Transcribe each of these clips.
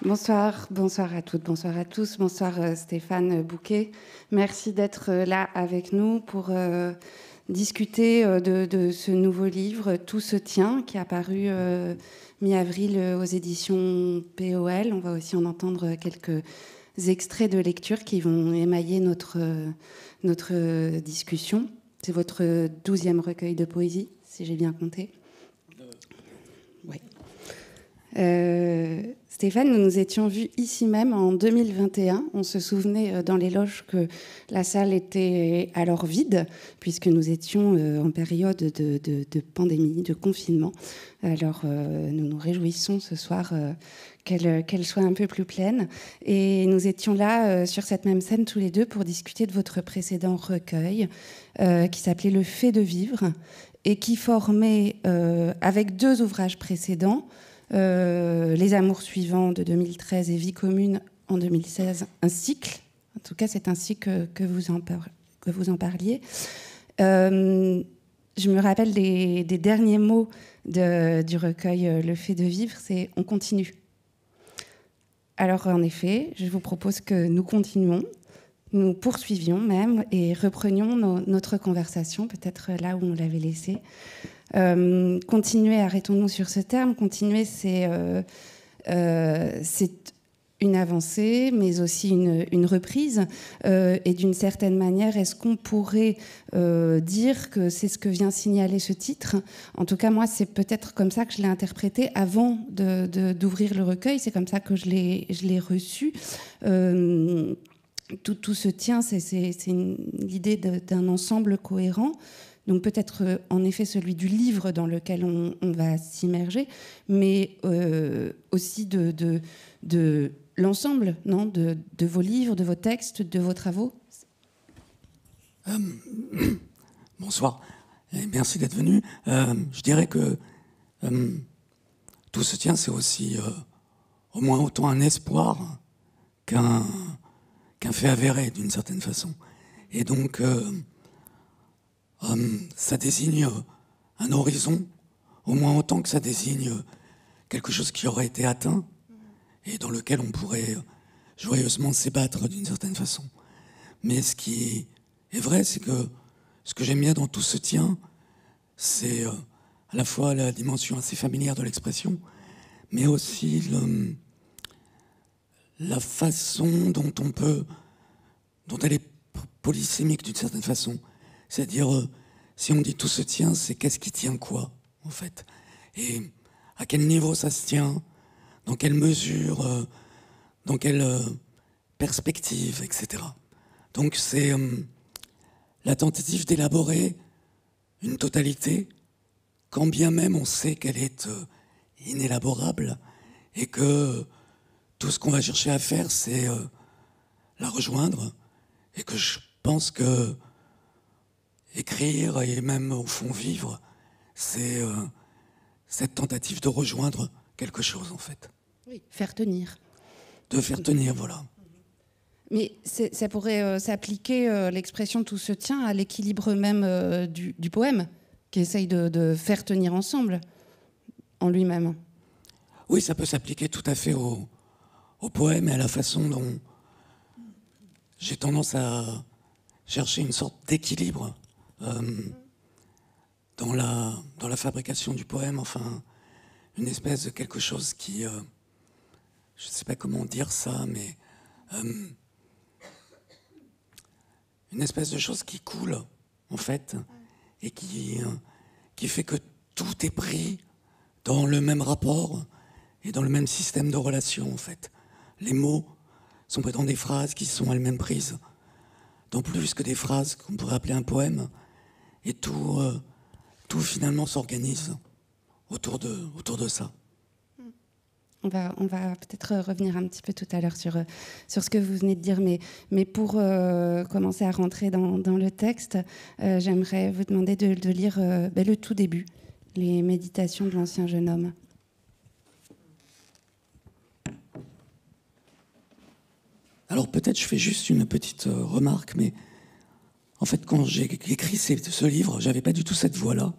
Bonsoir, bonsoir à toutes, bonsoir à tous, bonsoir Stéphane Bouquet. Merci d'être là avec nous pour discuter de ce nouveau livre, Tout se tient, qui est apparu mi-avril aux éditions POL. On va aussi en entendre quelques extraits de lecture qui vont émailler notre discussion. C'est votre 12e recueil de poésie, si j'ai bien compté. Oui. Stéphane, nous nous étions vus ici même en 2021. On se souvenait dans les loges que la salle était alors vide, puisque nous étions en période de pandémie, de confinement. Alors, nous nous réjouissons ce soir qu'elle soit un peu plus pleine. Et nous étions là, sur cette même scène, tous les deux, pour discuter de votre précédent recueil, qui s'appelait Le fait de vivre, et qui formait, avec 2 ouvrages précédents, Les Amours suivants de 2013 et Vie commune en 2016, un cycle. En tout cas, c'est ainsi que vous en parliez. Je me rappelle des derniers mots du recueil Le fait de vivre, c'est « on continue ». Alors, en effet, je vous propose que nous continuons, nous poursuivions même et reprenions notre conversation, peut-être là où on l'avait laissée. Continuer, arrêtons-nous sur ce terme. Continuer, c'est une avancée, mais aussi une reprise. Et d'une certaine manière, est-ce qu'on pourrait dire que c'est ce que vient signaler ce titre? En tout cas, moi, c'est peut-être comme ça que je l'ai interprété avant d'ouvrir le recueil. C'est comme ça que je l'ai reçu. Tout se tient, c'est l'idée d'un ensemble cohérent. Donc peut-être en effet celui du livre dans lequel on va s'immerger, mais aussi de l'ensemble, non, de vos livres, de vos textes, de vos travaux. Bonsoir, et merci d'être venu. Je dirais que Tout se tient, c'est aussi au moins autant un espoir qu'un fait avéré d'une certaine façon. Et donc ça désigne un horizon, au moins autant que ça désigne quelque chose qui aurait été atteint et dans lequel on pourrait joyeusement s'ébattre d'une certaine façon. Mais ce qui est vrai, c'est que ce que j'aime bien dans Tout se tient, c'est à la fois la dimension assez familière de l'expression, mais aussi la façon dont elle est polysémique d'une certaine façon. C'est-à-dire, si on dit tout se tient, c'est qu'est-ce qui tient quoi, en fait? Et à quel niveau ça se tient? Dans quelle mesure? Dans quelle perspective, etc. Donc c'est la tentative d'élaborer une totalité, quand bien même on sait qu'elle est inélaborable, et que tout ce qu'on va chercher à faire, c'est la rejoindre, et que je pense que écrire et même au fond vivre, c'est cette tentative de rejoindre quelque chose en fait. Oui, faire tenir. De faire tenir, voilà. Mais ça pourrait s'appliquer, l'expression tout se tient, à l'équilibre même du poème, qui essaye de faire tenir ensemble en lui-même. Oui, ça peut s'appliquer tout à fait au poème et à la façon dont j'ai tendance à chercher une sorte d'équilibre dans la fabrication du poème, enfin, une espèce de quelque chose qui, je ne sais pas comment dire ça, mais une espèce de chose qui coule, en fait, et qui fait que tout est pris dans le même rapport et dans le même système de relations, en fait. Les mots sont pris dans des phrases qui sont elles-mêmes prises dans plus que des phrases qu'on pourrait appeler un poème, et tout finalement s'organise autour de ça. On va peut-être revenir un petit peu tout à l'heure sur ce que vous venez de dire, mais pour commencer à rentrer dans le texte, j'aimerais vous demander de lire le tout début, les méditations de l'ancien jeune homme. Alors peut-être je fais juste une petite remarque, mais en fait quand j'ai écrit ce livre, j'avais pas du tout cette voix-là.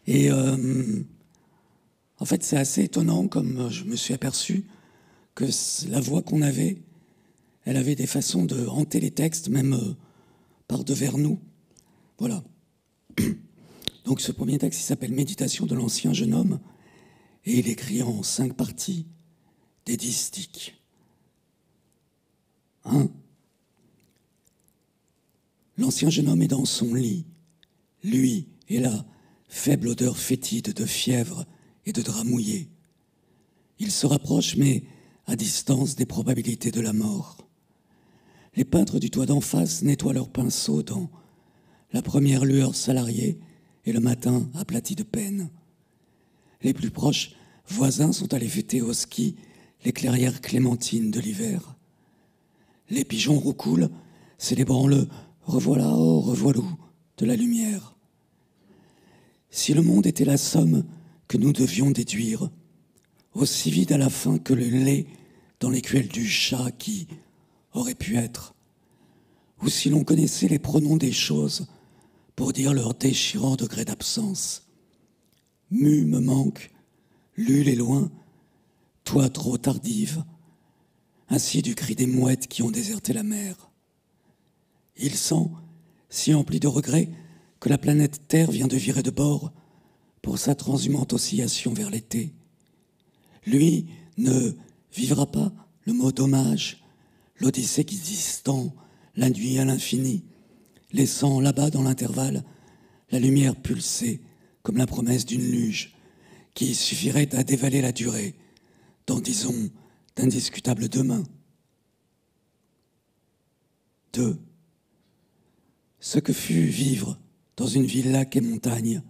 Et en fait c'est assez étonnant comme je me suis aperçu que la voix qu'on avait, elle avait des façons de hanter les textes, même par devers nous. Voilà. Donc ce premier texte, il s'appelle « Méditation de l'ancien jeune homme » et il est écrit en 5 parties, des distiques. 1. L'ancien jeune homme est dans son lit, lui et la faible odeur fétide de fièvre et de drap mouillé. Il se rapproche, mais à distance des probabilités de la mort. Les peintres du toit d'en face nettoient leurs pinceaux dans la première lueur salariée et le matin aplati de peine. Les plus proches voisins sont allés fêter au ski les clairières clémentines de l'hiver. Les pigeons roucoulent, célébrant le « revoilà, oh, revoilou » de la lumière. Si le monde était la somme que nous devions déduire, aussi vide à la fin que le lait dans l'écuelle du chat qui aurait pu être, ou si l'on connaissait les pronoms des choses pour dire leur déchirant degré d'absence. Mu me manque, lul est loin, toi trop tardive, ainsi du cri des mouettes qui ont déserté la mer. Il sent, si empli de regrets, que la planète Terre vient de virer de bord pour sa transhumante oscillation vers l'été. Lui ne vivra pas le mot dommage, l'odyssée qui distend la nuit à l'infini, laissant là-bas dans l'intervalle la lumière pulser comme la promesse d'une luge qui suffirait à dévaler la durée dans, disons, d'indiscutables demain. 2. Ce que fut vivre dans une ville lac et montagne.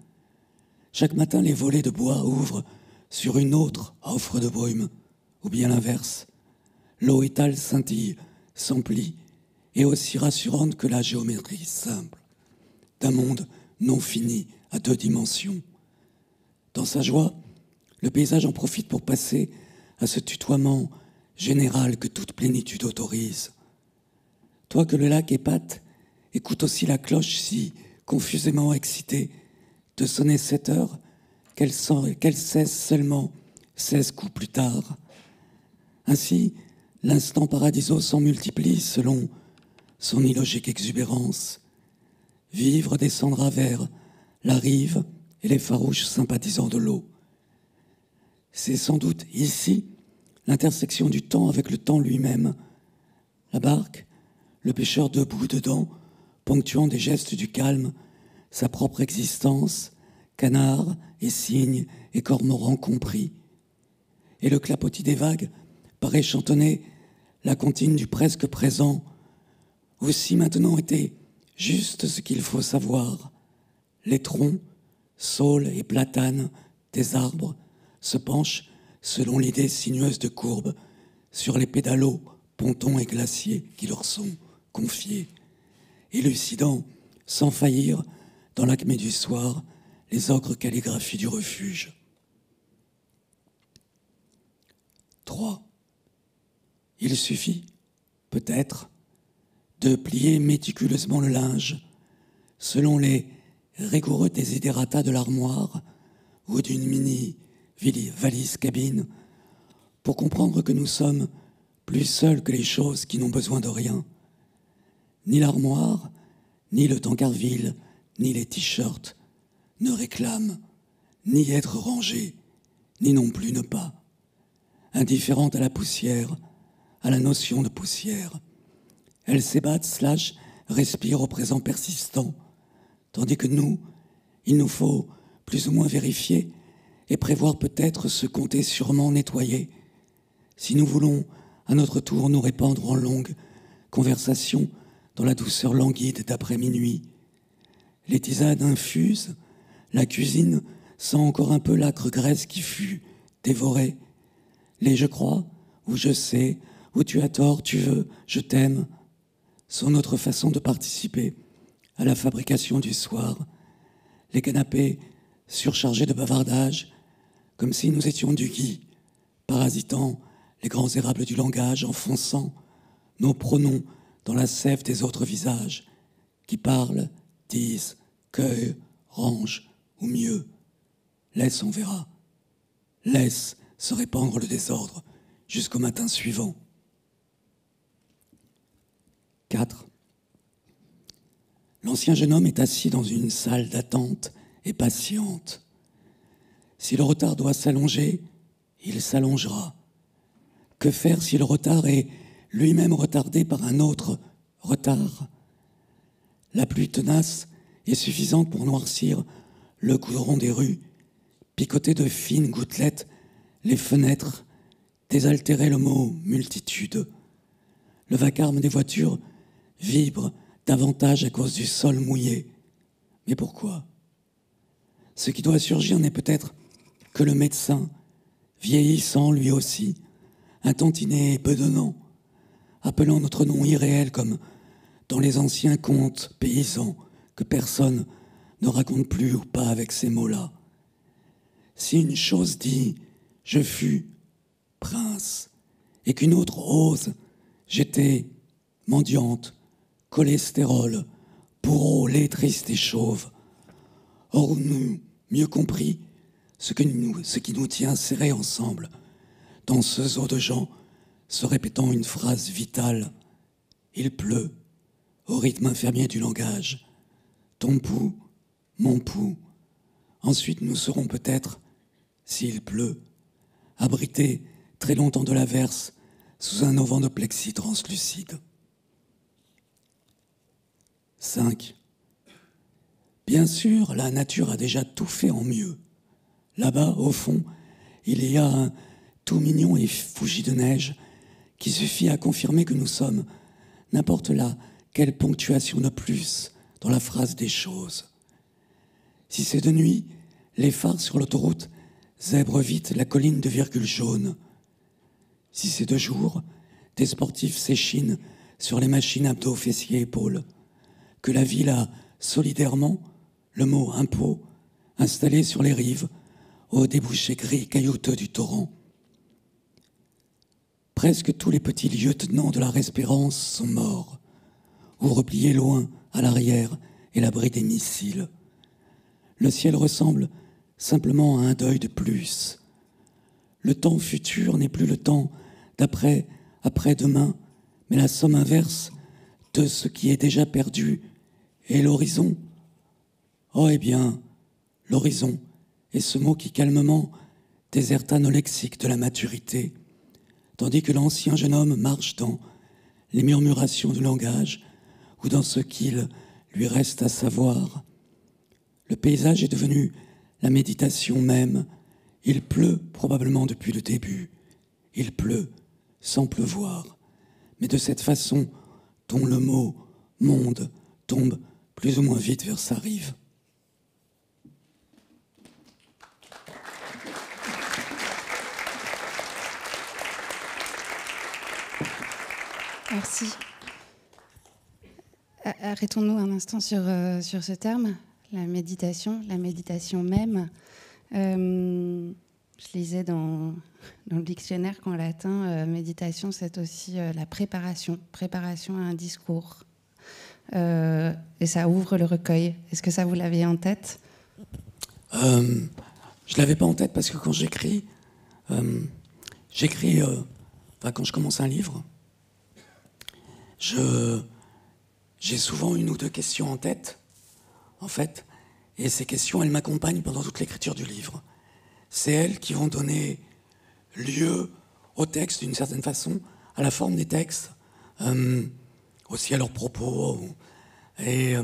Chaque matin, les volets de bois ouvrent sur une autre offre de brume, ou bien l'inverse. L'eau étale scintille, s'emplit, et aussi rassurante que la géométrie simple d'un monde non fini à 2 dimensions. Dans sa joie, le paysage en profite pour passer à ce tutoiement général que toute plénitude autorise. Toi que le lac épate, écoute aussi la cloche si confusément excitée de sonner 7 heures, qu'elle cesse seulement 16 coups plus tard. Ainsi, l'instant paradiso s'en multiplie selon son illogique exubérance. Vivre descendra vers la rive et les farouches sympathisants de l'eau. C'est sans doute ici l'intersection du temps avec le temps lui-même. La barque, le pêcheur debout dedans, ponctuant des gestes du calme, sa propre existence, canard et cygne et cormoran compris. Et le clapotis des vagues paraît chantonner la comptine du presque présent, aussi maintenant était juste ce qu'il faut savoir. Les troncs, saules et platanes des arbres se penchent, selon l'idée sinueuse de courbe, sur les pédalos, pontons et glaciers qui leur sont confiés, élucidant, sans faillir, dans l'acmé du soir, les ocres calligraphies du refuge. 3. Il suffit, peut-être, de plier méticuleusement le linge, selon les rigoureux desiderata de l'armoire ou d'une mini-valise cabine, pour comprendre que nous sommes plus seuls que les choses qui n'ont besoin de rien. Ni l'armoire, ni le tankerville, ni les t-shirts ne réclament ni être rangés, ni non plus ne pas. Indifférente à la poussière, à la notion de poussière, elles s'ébattent, respirent au présent persistant, tandis que nous, il nous faut plus ou moins vérifier et prévoir peut-être ce compter sûrement nettoyer, si nous voulons à notre tour nous répandre en longues conversations dans la douceur languide d'après-minuit. Les tisanes infusent, la cuisine sent encore un peu l'âcre graisse qui fut dévorée. Les « je crois » ou « je sais » ou « tu as tort, tu veux, je t'aime » sont notre façon de participer à la fabrication du soir. Les canapés surchargés de bavardage, comme si nous étions du gui, parasitant les grands érables du langage, enfonçant nos pronoms dans la sève des autres visages, qui parlent, disent, cueillent, rangent, ou mieux, laisse, on verra. Laisse se répandre le désordre jusqu'au matin suivant. 4. L'ancien jeune homme est assis dans une salle d'attente et patiente. Si le retard doit s'allonger, il s'allongera. Que faire si le retard est lui-même retardé par un autre retard? La pluie tenace est suffisante pour noircir le goudron des rues, picoter de fines gouttelettes les fenêtres, désaltérer le mot multitude. Le vacarme des voitures vibre davantage à cause du sol mouillé. Mais pourquoi? Ce qui doit surgir n'est peut-être que le médecin, vieillissant lui aussi, un tantinet bedonnant, appelant notre nom irréel comme dans les anciens contes paysans que personne ne raconte plus ou pas avec ces mots-là. Si une chose dit « je fus prince » et qu'une autre ose « j'étais mendiante, cholestérol, bourreau, laid, triste et chauve », aurons-nous mieux compris ce qui nous tient serrés ensemble dans ce zoo de gens se répétant une phrase vitale. Il pleut, au rythme infirmier du langage. Ton pouls, mon pouls. Ensuite, nous serons peut-être, s'il pleut, abrités très longtemps de l'averse sous un auvent de plexi translucide. 5. Bien sûr, la nature a déjà tout fait en mieux. Là-bas, au fond, il y a un tout mignon et fougi de neige qui suffit à confirmer que nous sommes n'importe là quelle ponctuation de plus dans la phrase des choses. Si c'est de nuit, les phares sur l'autoroute zèbrent vite la colline de virgule jaune. Si c'est de jour, des sportifs s'échinent sur les machines abdos, fessiers, épaules. Que la ville a solidairement le mot impôt installé sur les rives au débouché gris caillouteux du torrent. Presque tous les petits lieutenants de la Respérance sont morts, ou repliés loin à l'arrière et l'abri des missiles. Le ciel ressemble simplement à un deuil de plus. Le temps futur n'est plus le temps d'après, après-demain, mais la somme inverse de ce qui est déjà perdu. Et l'horizon? Oh, eh bien, l'horizon est ce mot qui calmement déserta nos lexiques de la maturité, tandis que l'ancien jeune homme marche dans les murmurations du langage ou dans ce qu'il lui reste à savoir. Le paysage est devenu la méditation même. Il pleut probablement depuis le début. Il pleut sans pleuvoir, mais de cette façon dont le mot « monde » tombe plus ou moins vite vers sa rive. Merci. Arrêtons-nous un instant sur ce terme, la méditation même. Je lisais dans le dictionnaire qu'en latin, méditation, c'est aussi la préparation à un discours. Et ça ouvre le recueil. Est-ce que ça, vous l'avez en tête? Je ne l'avais pas en tête parce que quand j'écris, quand je commence un livre, j'ai souvent une ou deux questions en tête, en fait, et ces questions, elles m'accompagnent pendant toute l'écriture du livre. C'est elles qui vont donner lieu au texte, d'une certaine façon, à la forme des textes, aussi à leurs propos. Mais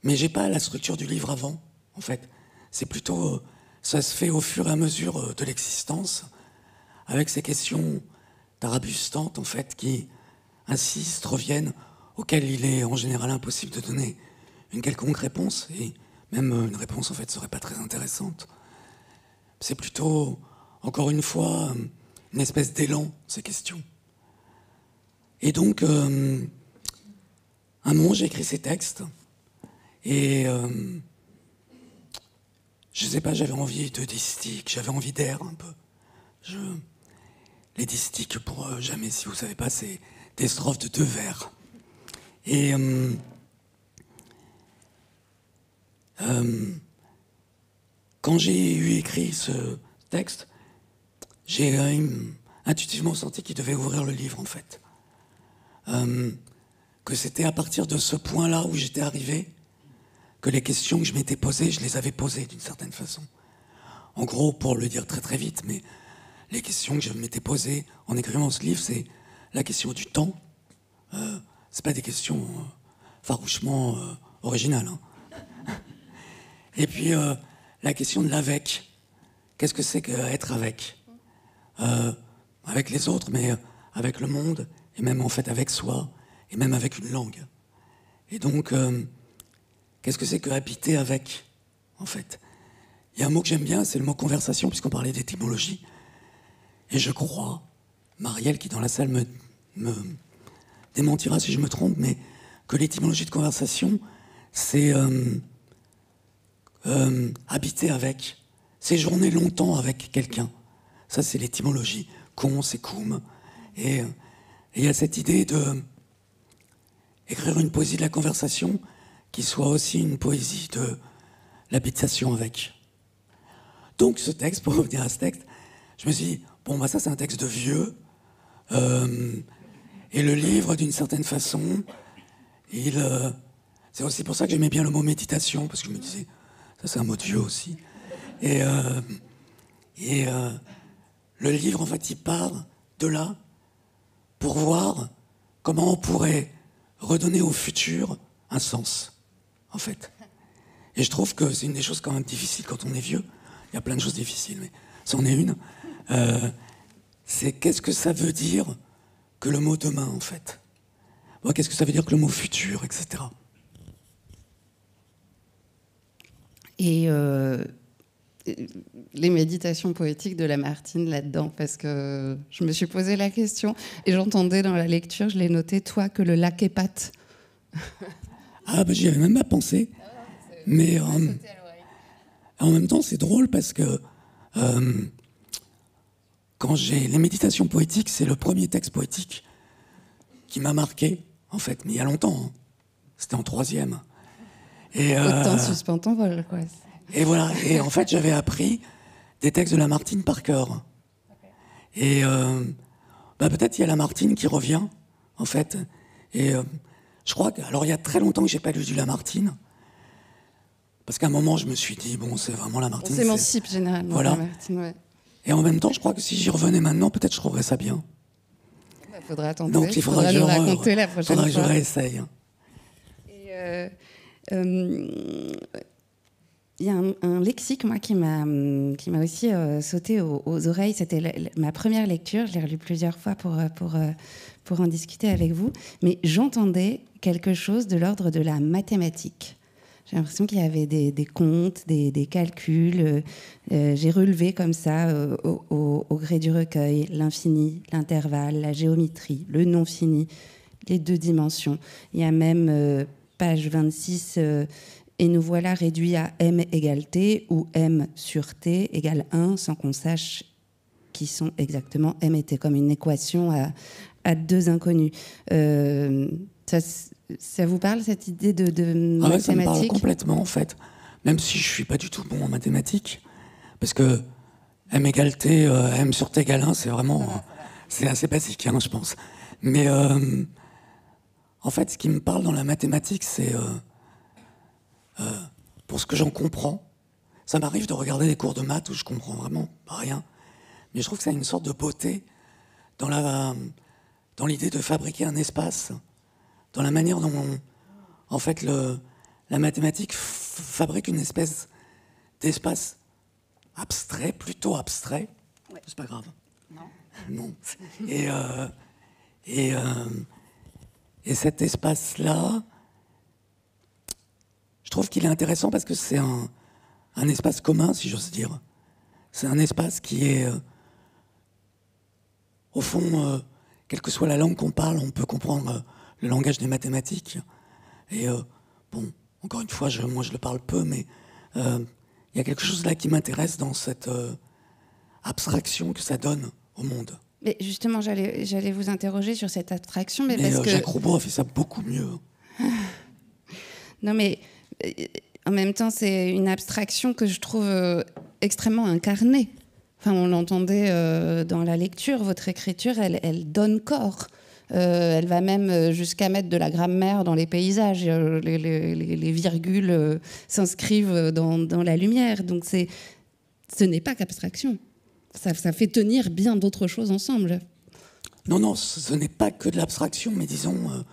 j'ai pas la structure du livre avant, en fait. C'est plutôt, ça se fait au fur et à mesure de l'existence, avec ces questions tarabustantes, en fait, qui insistent, reviennent, auxquelles il est en général impossible de donner une quelconque réponse, et même une réponse, en fait, serait pas très intéressante. C'est plutôt, encore une fois, une espèce d'élan, ces questions. Et donc, un moment, j'ai écrit ces textes, et je sais pas, j'avais envie de distiques, j'avais envie d'air un peu. Les distiques, pour jamais, si vous savez pas, c'est des strophes de 2 vers. Et quand j'ai eu écrit ce texte, j'ai intuitivement senti qu'il devait ouvrir le livre, en fait. Que c'était à partir de ce point-là où j'étais arrivé que les questions que je m'étais posées, je les avais posées d'une certaine façon. En gros, pour le dire très très vite, mais les questions que je m'étais posées en écrivant ce livre, c'est la question du temps. C'est pas des questions farouchement originales. Hein. Et puis la question de l'avec. Qu'est-ce que c'est qu'être avec avec les autres, mais avec le monde, et même en fait avec soi, et même avec une langue. Et donc, qu'est-ce que c'est que habiter avec, en fait? Il y a un mot que j'aime bien, c'est le mot conversation, puisqu'on parlait d'étymologie. Et je crois, Marielle, qui dans la salle me démentira si je me trompe, mais que l'étymologie de conversation, c'est habiter avec, séjourner longtemps avec quelqu'un. Ça, c'est l'étymologie. Con, c'est cum. Et il y a cette idée de écrire une poésie de la conversation qui soit aussi une poésie de l'habitation avec. Donc ce texte, pour revenir à ce texte, je me suis dit, bon, bah ça c'est un texte de vieux, et le livre, d'une certaine façon, c'est aussi pour ça que j'aimais bien le mot méditation, parce que je me disais, ça c'est un mot de vieux aussi. Et le livre, en fait, il part de là pour voir comment on pourrait redonner au futur un sens, en fait. Et je trouve que c'est une des choses quand même difficiles quand on est vieux. Il y a plein de choses difficiles, mais c'en est une. C'est qu'est-ce que ça veut dire que le mot demain, en fait. Bon, qu'est-ce que ça veut dire que le mot futur, etc. Et les méditations poétiques de Lamartine là-dedans, parce que je me suis posé la question et j'entendais dans la lecture, je l'ai noté, toi que le lac épate. Ah, bah, j'y avais même pas pensé. Mais en même temps, c'est drôle parce que quand j'ai les méditations poétiques, c'est le premier texte poétique qui m'a marqué, en fait, mais il y a longtemps. Hein. C'était en 3e. Et, autant suspend ton vol, quoi. Et voilà. Et en fait, j'avais appris des textes de Lamartine par cœur. Et bah, peut-être il y a Lamartine qui revient, en fait. Et je crois que, alors il y a très longtemps que j'ai pas lu du Lamartine. Parce qu'à un moment, je me suis dit, bon, c'est vraiment Lamartine. On s'émancipe généralement, voilà. Lamartine, ouais. Et en même temps, je crois que si j'y revenais maintenant, peut-être je trouverais ça bien. Il faudra tenter. Donc il faudra nous raconter la prochaine fois. Que je réessaye. Et il y a un lexique, moi, qui m'a aussi sauté aux oreilles. C'était ma première lecture. Je l'ai relu plusieurs fois pour en discuter avec vous. Mais j'entendais quelque chose de l'ordre de la mathématique. J'ai l'impression qu'il y avait des comptes, des calculs. J'ai relevé comme ça, au gré du recueil, l'infini, l'intervalle, la géométrie, le non-fini, les 2 dimensions. Il y a même, page 26, et nous voilà réduits à m égale t, ou m sur t égale 1, sans qu'on sache qui sont exactement m et t, comme une équation à 2 inconnus. Ça vous parle, cette idée de mathématiques? Ouais, ça me parle complètement, en fait. Même si je ne suis pas du tout bon en mathématiques. Parce que m égale t, m sur t égale 1, c'est vraiment... c'est assez basique, hein, je pense. Mais en fait, ce qui me parle dans la mathématique, c'est... pour ce que j'en comprends, ça m'arrive de regarder des cours de maths où je comprends vraiment pas rien. Mais je trouve que ça a une sorte de beauté dans l'idée de fabriquer un espace, dans la manière dont, en fait, la mathématique fabrique une espèce d'espace abstrait, plutôt abstrait. Ouais. C'est pas grave. Non. Et cet espace-là, je trouve qu'il est intéressant parce que c'est un espace commun, si j'ose dire. C'est un espace qui est, au fond, quelle que soit la langue qu'on parle, on peut comprendre le langage des mathématiques. Et bon, encore une fois, moi je le parle peu, mais il y a quelque chose là qui m'intéresse dans cette abstraction que ça donne au monde. Mais justement, j'allais vous interroger sur cette abstraction, mais parce que Jacques Roubaud a fait ça beaucoup mieux. Non, mais en même temps, c'est une abstraction que je trouve extrêmement incarnée. Enfin, on l'entendait dans la lecture, votre écriture, elle donne corps. Elle va même jusqu'à mettre de la grammaire dans les paysages. Les virgules s'inscrivent dans la lumière. Donc ce n'est pas qu'abstraction. Ça fait tenir bien d'autres choses ensemble. Non, ce n'est pas que de l'abstraction, mais disons,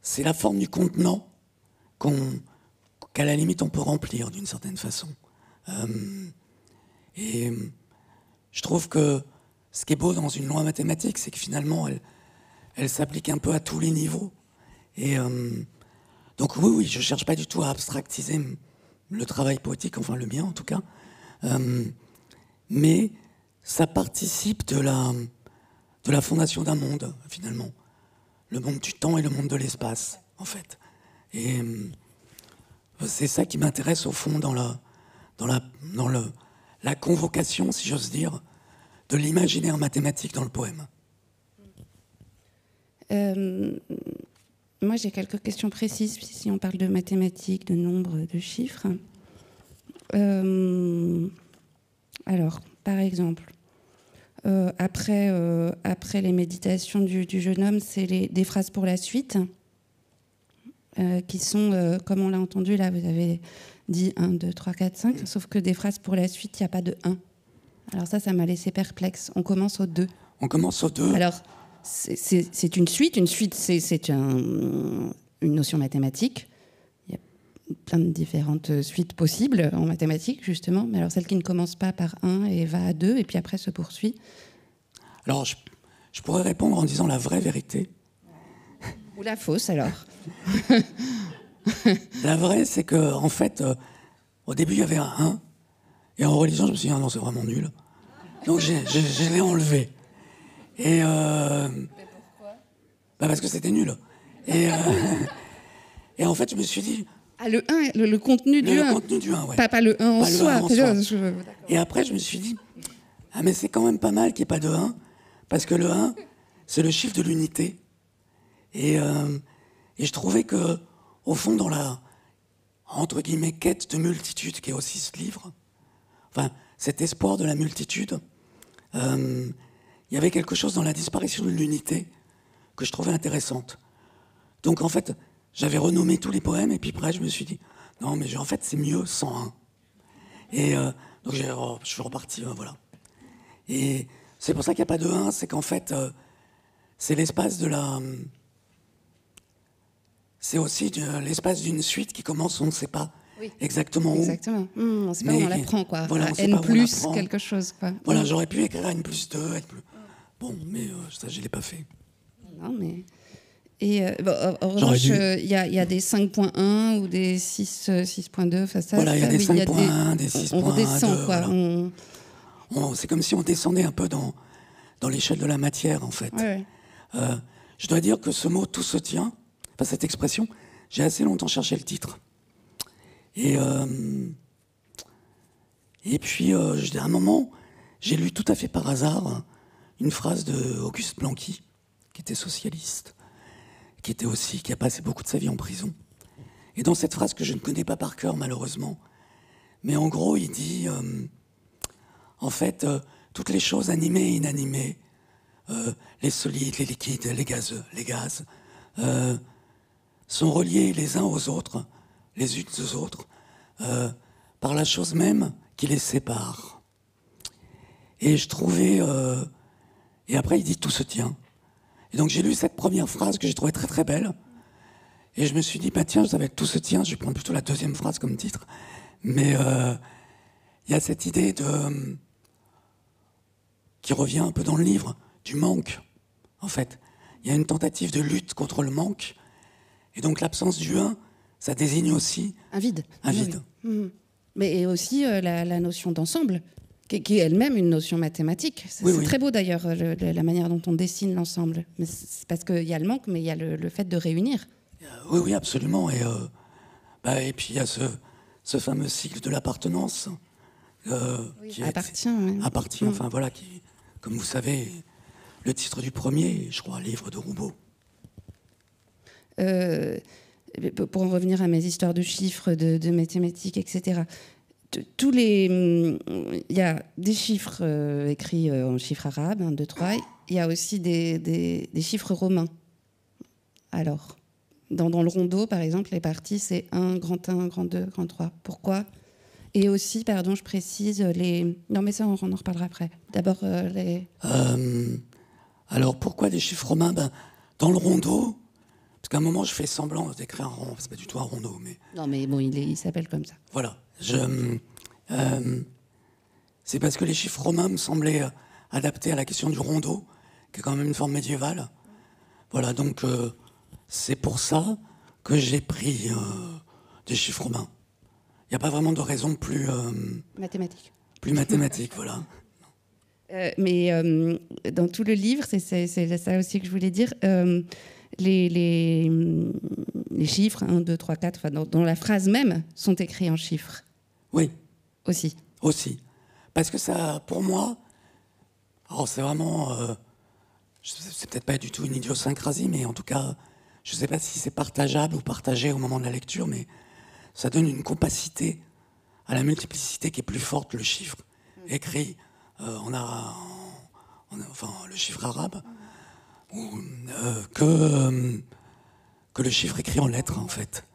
c'est la forme du contenant qu'à la limite on peut remplir d'une certaine façon. Et je trouve que ce qui est beau dans une loi mathématique, c'est que finalement elle s'applique un peu à tous les niveaux. Et donc oui, je ne cherche pas du tout à abstractiser le travail poétique, enfin le mien en tout cas, mais ça participe de la fondation d'un monde, finalement. Le monde du temps et le monde de l'espace, en fait. Et c'est ça qui m'intéresse au fond dans la convocation, si j'ose dire, de l'imaginaire mathématique dans le poème. Moi, j'ai quelques questions précises, si on parle de mathématiques, de nombres, de chiffres. Alors, par exemple, après les méditations du jeune homme, c'est des phrases pour la suite, qui sont, comme on l'a entendu, là, vous avez dit 1, 2, 3, 4, 5, sauf que des phrases pour la suite, il n'y a pas de 1. Alors ça m'a laissé perplexe. On commence au 2. On commence au 2. Alors, c'est une suite. Une suite, c'est une notion mathématique. Il y a plein de différentes suites possibles en mathématiques, justement. Mais alors, celle qui ne commence pas par 1 et va à 2, et puis après se poursuit. Alors, je pourrais répondre en disant la vraie vérité. Ou la fausse, alors. La vraie, c'est que, en fait, au début, il y avait un 1. Et en religion, je me suis dit, ah non, c'est vraiment nul. Donc, je l'ai enlevé. Et mais pourquoi ? Parce que c'était nul. Et en fait, je me suis dit... Ah, le 1, le contenu du 1. Le contenu du 1, ouais. Pas le 1 en soi. Et après, je me suis dit, ah mais c'est quand même pas mal qu'il n'y ait pas de 1, parce que le 1, c'est le chiffre de l'unité. Et je trouvais que, au fond, dans la, entre guillemets, quête de multitude, qui est aussi ce livre, enfin, cet espoir de la multitude, il y avait quelque chose dans la disparition de l'unité que je trouvais intéressante. Donc, en fait, j'avais renommé tous les poèmes, et puis après, je me suis dit, non, mais en fait, c'est mieux sans 1. Et donc, je suis reparti, voilà. Et c'est pour ça qu'il n'y a pas de 1, c'est qu'en fait, c'est l'espace de la... C'est aussi l'espace d'une suite qui commence, on ne sait pas exactement où. Exactement. On ne sait pas où on l'apprend, quoi. Voilà, N plus quelque chose, quoi. Voilà, j'aurais pu écrire N plus 2, N plus... Bon, mais ça, je ne l'ai pas fait. Non, mais... Et en revanche, il y a des 5.1 ou des 6.2. Enfin, ça, voilà, il y a des 5.1, des 6.1. On redescend, quoi. Voilà. C'est comme si on descendait un peu dans l'échelle de la matière, en fait. Ouais. Je dois dire que ce mot « tout se tient », enfin cette expression, j'ai assez longtemps cherché le titre. Et puis, à un moment, j'ai lu tout à fait par hasard une phrase d'Auguste Blanqui, qui était socialiste, qui a passé beaucoup de sa vie en prison. Et dans cette phrase que je ne connais pas par cœur, malheureusement, mais en gros, il dit, en fait, toutes les choses animées et inanimées, les solides, les liquides, les gaz, sont reliés les uns aux autres, les unes aux autres, par la chose même qui les sépare. Et je trouvais... et après, il dit « tout se tient ». Et donc, j'ai lu cette première phrase que j'ai trouvée très, très belle. Et je me suis dit, tiens, ça va être « tout se tient », je vais prendre plutôt la deuxième phrase comme titre. Mais il y a cette idée qui revient un peu dans le livre, du manque, en fait. Il y a une tentative de lutte contre le manque. Et donc, l'absence du 1, ça désigne aussi... Un vide. Un vide. Oui. Mais aussi la notion d'ensemble, qui est elle-même une notion mathématique. C'est très beau d'ailleurs, la manière dont on dessine l'ensemble. Mais c'est parce qu'il y a le manque, mais il y a le fait de réunir. Oui, absolument. Et puis il y a ce fameux cycle de l'appartenance qui appartient, enfin voilà, qui, comme vous savez, le titre du premier, je crois, livre de Roubaud. Pour en revenir à mes histoires de chiffres, de mathématiques, etc., il y a des chiffres écrits en chiffres arabes, 1, 2, 3. Il y a aussi des chiffres romains. Alors, dans le rondeau, par exemple, les parties, c'est 1, grand 1, grand 2, grand 3. Pourquoi ? Et aussi, pardon, je précise, Non, mais ça, on en reparlera après. D'abord, les... Alors, pourquoi des chiffres romains ? Dans le rondeau, parce qu'à un moment, je fais semblant d'écrire un rond. C'est pas du tout un rondeau, mais... Non, mais bon, il s'appelle comme ça. Voilà. C'est parce que les chiffres romains me semblaient adaptés à la question du rondeau, qui est quand même une forme médiévale. Voilà, donc c'est pour ça que j'ai pris des chiffres romains. Il n'y a pas vraiment de raison plus... mathématique. Plus mathématique, voilà. Mais dans tout le livre, c'est ça aussi que je voulais dire, les chiffres, 1, 2, 3, 4, enfin, dans la phrase même, sont écrits en chiffres. Oui. Aussi. Aussi. Parce que ça, pour moi, alors c'est vraiment... c'est peut-être pas du tout une idiosyncrasie, mais en tout cas, je ne sais pas si c'est partageable ou partagé au moment de la lecture, mais ça donne une compacité à la multiplicité qui est plus forte, le chiffre écrit enfin, le chiffre arabe, que le chiffre écrit en lettres, en fait.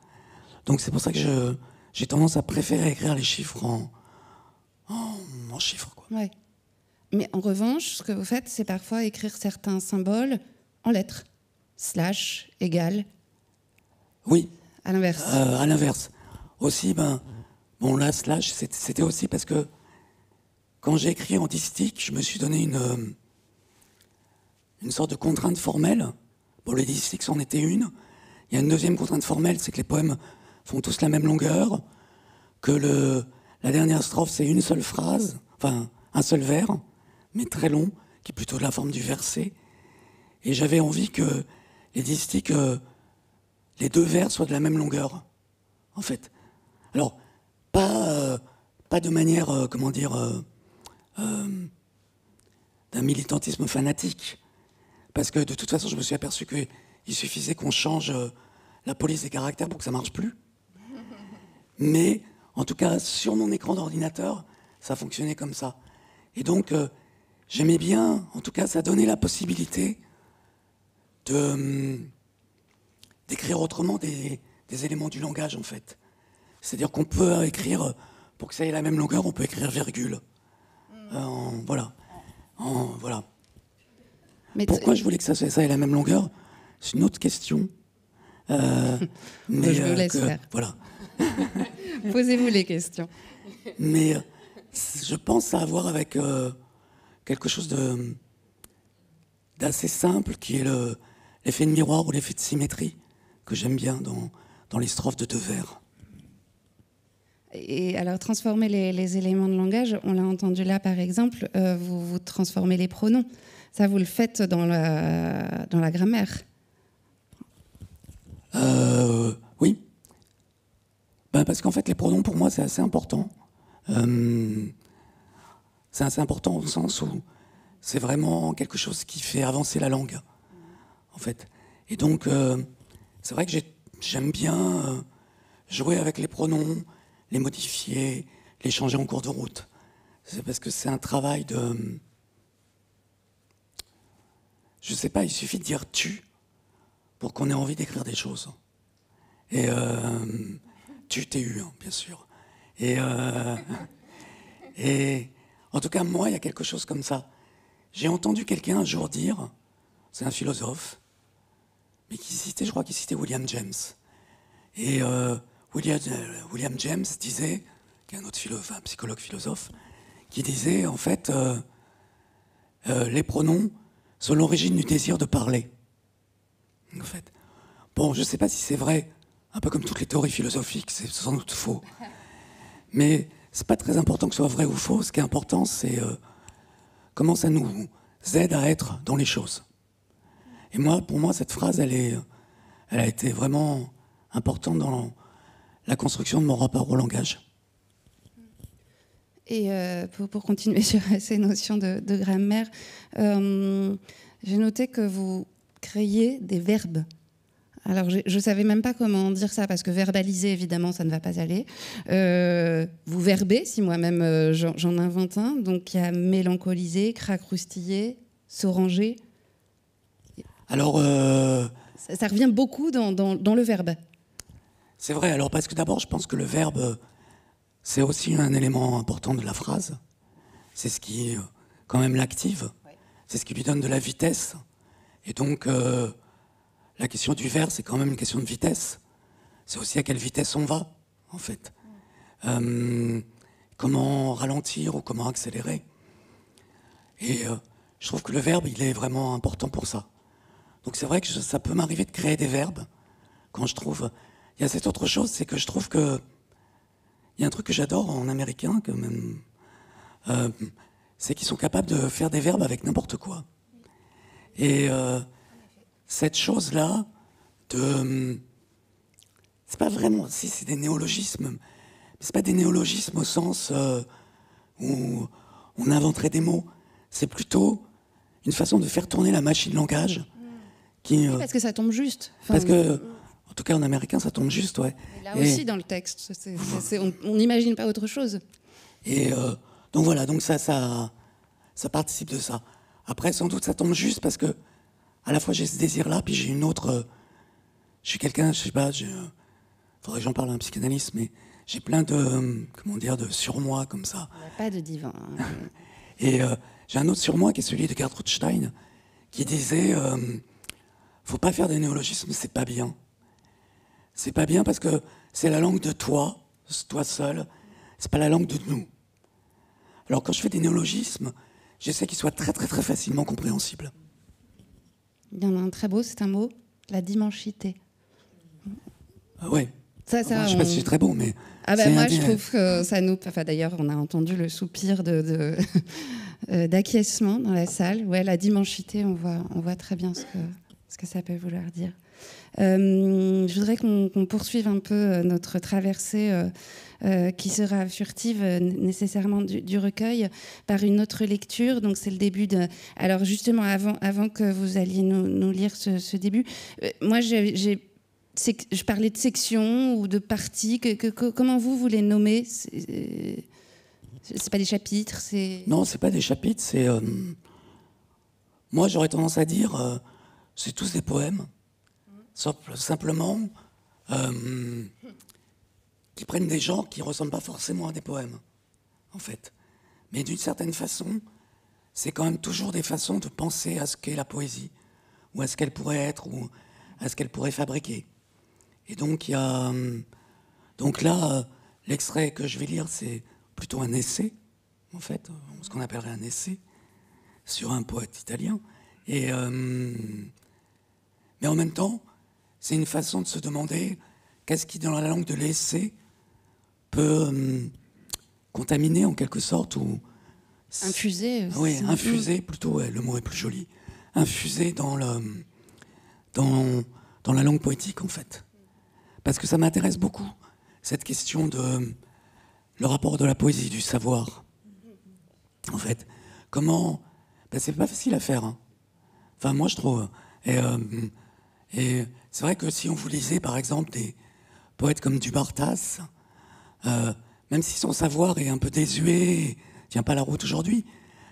Donc c'est pour ça que j'ai tendance à préférer écrire les chiffres en chiffres, quoi. Ouais. Mais en revanche, ce que vous faites, c'est parfois écrire certains symboles en lettres. Slash, égal. Oui. À l'inverse. À l'inverse. Aussi, bon là, slash, c'était aussi parce que quand j'ai écrit en distique, je me suis donné une sorte de contrainte formelle. Bon, les distiques, c'en était une. Il y a une deuxième contrainte formelle, c'est que les poèmes font tous la même longueur, que la dernière strophe, c'est une seule phrase, enfin, un seul vers, mais très long, qui est plutôt de la forme du verset. Et j'avais envie que les distiques, les deux vers soient de la même longueur, en fait. Alors, pas de manière, d'un militantisme fanatique, parce que de toute façon, je me suis aperçu qu'il suffisait qu'on change la police des caractères pour que ça marche plus. Mais, en tout cas, sur mon écran d'ordinateur, ça fonctionnait comme ça. Et donc, j'aimais bien, en tout cas, ça donnait la possibilité d'écrire autrement des éléments du langage, en fait. C'est-à-dire qu'on peut écrire, pour que ça ait la même longueur, on peut écrire virgule. Voilà. Mais pourquoi je voulais que ça ait la même longueur ? C'est une autre question. Mais je vous laisse faire. Voilà. Posez-vous les questions. Mais je pense ça a à voir avec quelque chose d'assez simple, qui est l'effet de miroir ou l'effet de symétrie, que j'aime bien dans les strophes de deux vers. Et alors, transformer les éléments de langage, on l'a entendu là, par exemple, vous transformez les pronoms. Ça, vous le faites dans la grammaire. Oui. Parce qu'en fait, les pronoms, pour moi, c'est assez important. C'est assez important au sens où c'est vraiment quelque chose qui fait avancer la langue, en fait. Et donc, c'est vrai que j'aime bien jouer avec les pronoms, les modifier, les changer en cours de route. C'est parce que c'est un travail de... Je sais pas, il suffit de dire « tu » pour qu'on ait envie d'écrire des choses. Et tu, TU, hein, bien sûr. Et en tout cas, moi, il y a quelque chose comme ça. J'ai entendu quelqu'un un jour dire, c'est un philosophe, mais je crois qu'il citait William James. Et William James disait, qui est un autre philosophe, un psychologue philosophe, qui disait, en fait, les pronoms sont l'origine du désir de parler. En fait. Bon, je ne sais pas si c'est vrai, un peu comme toutes les théories philosophiques, c'est sans doute faux. Mais c'est pas très important que ce soit vrai ou faux. Ce qui est important, c'est comment ça nous aide à être dans les choses. Et moi, pour moi, cette phrase, elle a été vraiment importante dans la construction de mon rapport au langage. Et pour continuer sur ces notions de grammaire, j'ai noté que vous créiez des verbes Alors, je ne savais même pas comment dire ça, parce que verbaliser, évidemment, ça ne va pas aller. Vous verbez, si moi-même j'en invente un. Donc, il y a mélancoliser, cracroustiller, s'oranger. Alors... Ça revient beaucoup dans le verbe. C'est vrai, alors parce que d'abord, je pense que le verbe, c'est aussi un élément important de la phrase. C'est ce qui, quand même, l'active. Ouais. C'est ce qui lui donne de la vitesse. Et donc, la question du verbe, c'est quand même une question de vitesse. C'est aussi à quelle vitesse on va, en fait. Comment ralentir ou comment accélérer. Et je trouve que le verbe, il est vraiment important pour ça. Donc c'est vrai que ça peut m'arriver de créer des verbes quand je trouve... Il y a cette autre chose, c'est que je trouve que... Il y a un truc que j'adore en américain, quand même, c'est qu'ils sont capables de faire des verbes avec n'importe quoi. Et cette chose-là, c'est pas vraiment... Si, c'est des néologismes, mais c'est pas des néologismes au sens où on inventerait des mots. C'est plutôt une façon de faire tourner la machine langage. Oui, parce que ça tombe juste. Enfin, parce que, en tout cas en américain, ça tombe juste, ouais. Et là aussi, dans le texte, on n'imagine pas autre chose. Et donc voilà, donc ça participe de ça. Après, sans doute, ça tombe juste parce que, à la fois, j'ai ce désir-là, puis j'ai une autre... je suis quelqu'un, je sais pas, faudrait que j'en parle à un psychanalyste, mais j'ai plein de, de surmoi comme ça. Il n'y a pas de divin. Et j'ai un autre surmoi qui est celui de Gertrude Stein, qui disait... faut pas faire des néologismes, c'est pas bien. C'est pas bien parce que c'est la langue de toi seul, c'est pas la langue de nous. Alors quand je fais des néologismes, j'essaie qu'ils soient très très très facilement compréhensibles. Il y en a un très beau, c'est un mot, la dimanchité. Ouais. Ça, je sais pas si c'est très beau, mais... moi, je trouve que ça nous... Enfin, d'ailleurs, on a entendu le soupir d'acquiescement dans la salle. Ouais, la dimanchité, on voit très bien ce que ça peut vouloir dire. Je voudrais qu'on poursuive un peu notre traversée qui sera furtive nécessairement du recueil par une autre lecture. Donc c'est le début de... Alors justement, avant que vous alliez nous lire ce début, moi je parlais de sections ou de parties. Comment vous les nommez? C'est pas des chapitres, c'est... Non, c'est pas des chapitres, c'est... Moi j'aurais tendance à dire... c'est tous des poèmes, simplement, qui prennent des genres qui ne ressemblent pas forcément à des poèmes, en fait. Mais d'une certaine façon, c'est quand même toujours des façons de penser à ce qu'est la poésie, ou à ce qu'elle pourrait être, ou à ce qu'elle pourrait fabriquer. Et donc, il y a... Donc là, l'extrait que je vais lire, c'est plutôt un essai, en fait, ce qu'on appellerait un essai, sur un poète italien. Et... mais en même temps, c'est une façon de se demander qu'est-ce qui, dans la langue de l'essai, peut contaminer en quelque sorte ou... Infuser. Oui, infuser, plutôt, ouais, le mot est plus joli. Infuser dans la langue poétique, en fait. Parce que ça m'intéresse beaucoup, cette question de le rapport de la poésie, du savoir. En fait, comment... Ben, c'est pas facile à faire. Hein. Enfin, moi, je trouve... Et c'est vrai que si on vous lisait, par exemple, des poètes comme du Bartas, même si son savoir est un peu désuet, tient pas la route aujourd'hui,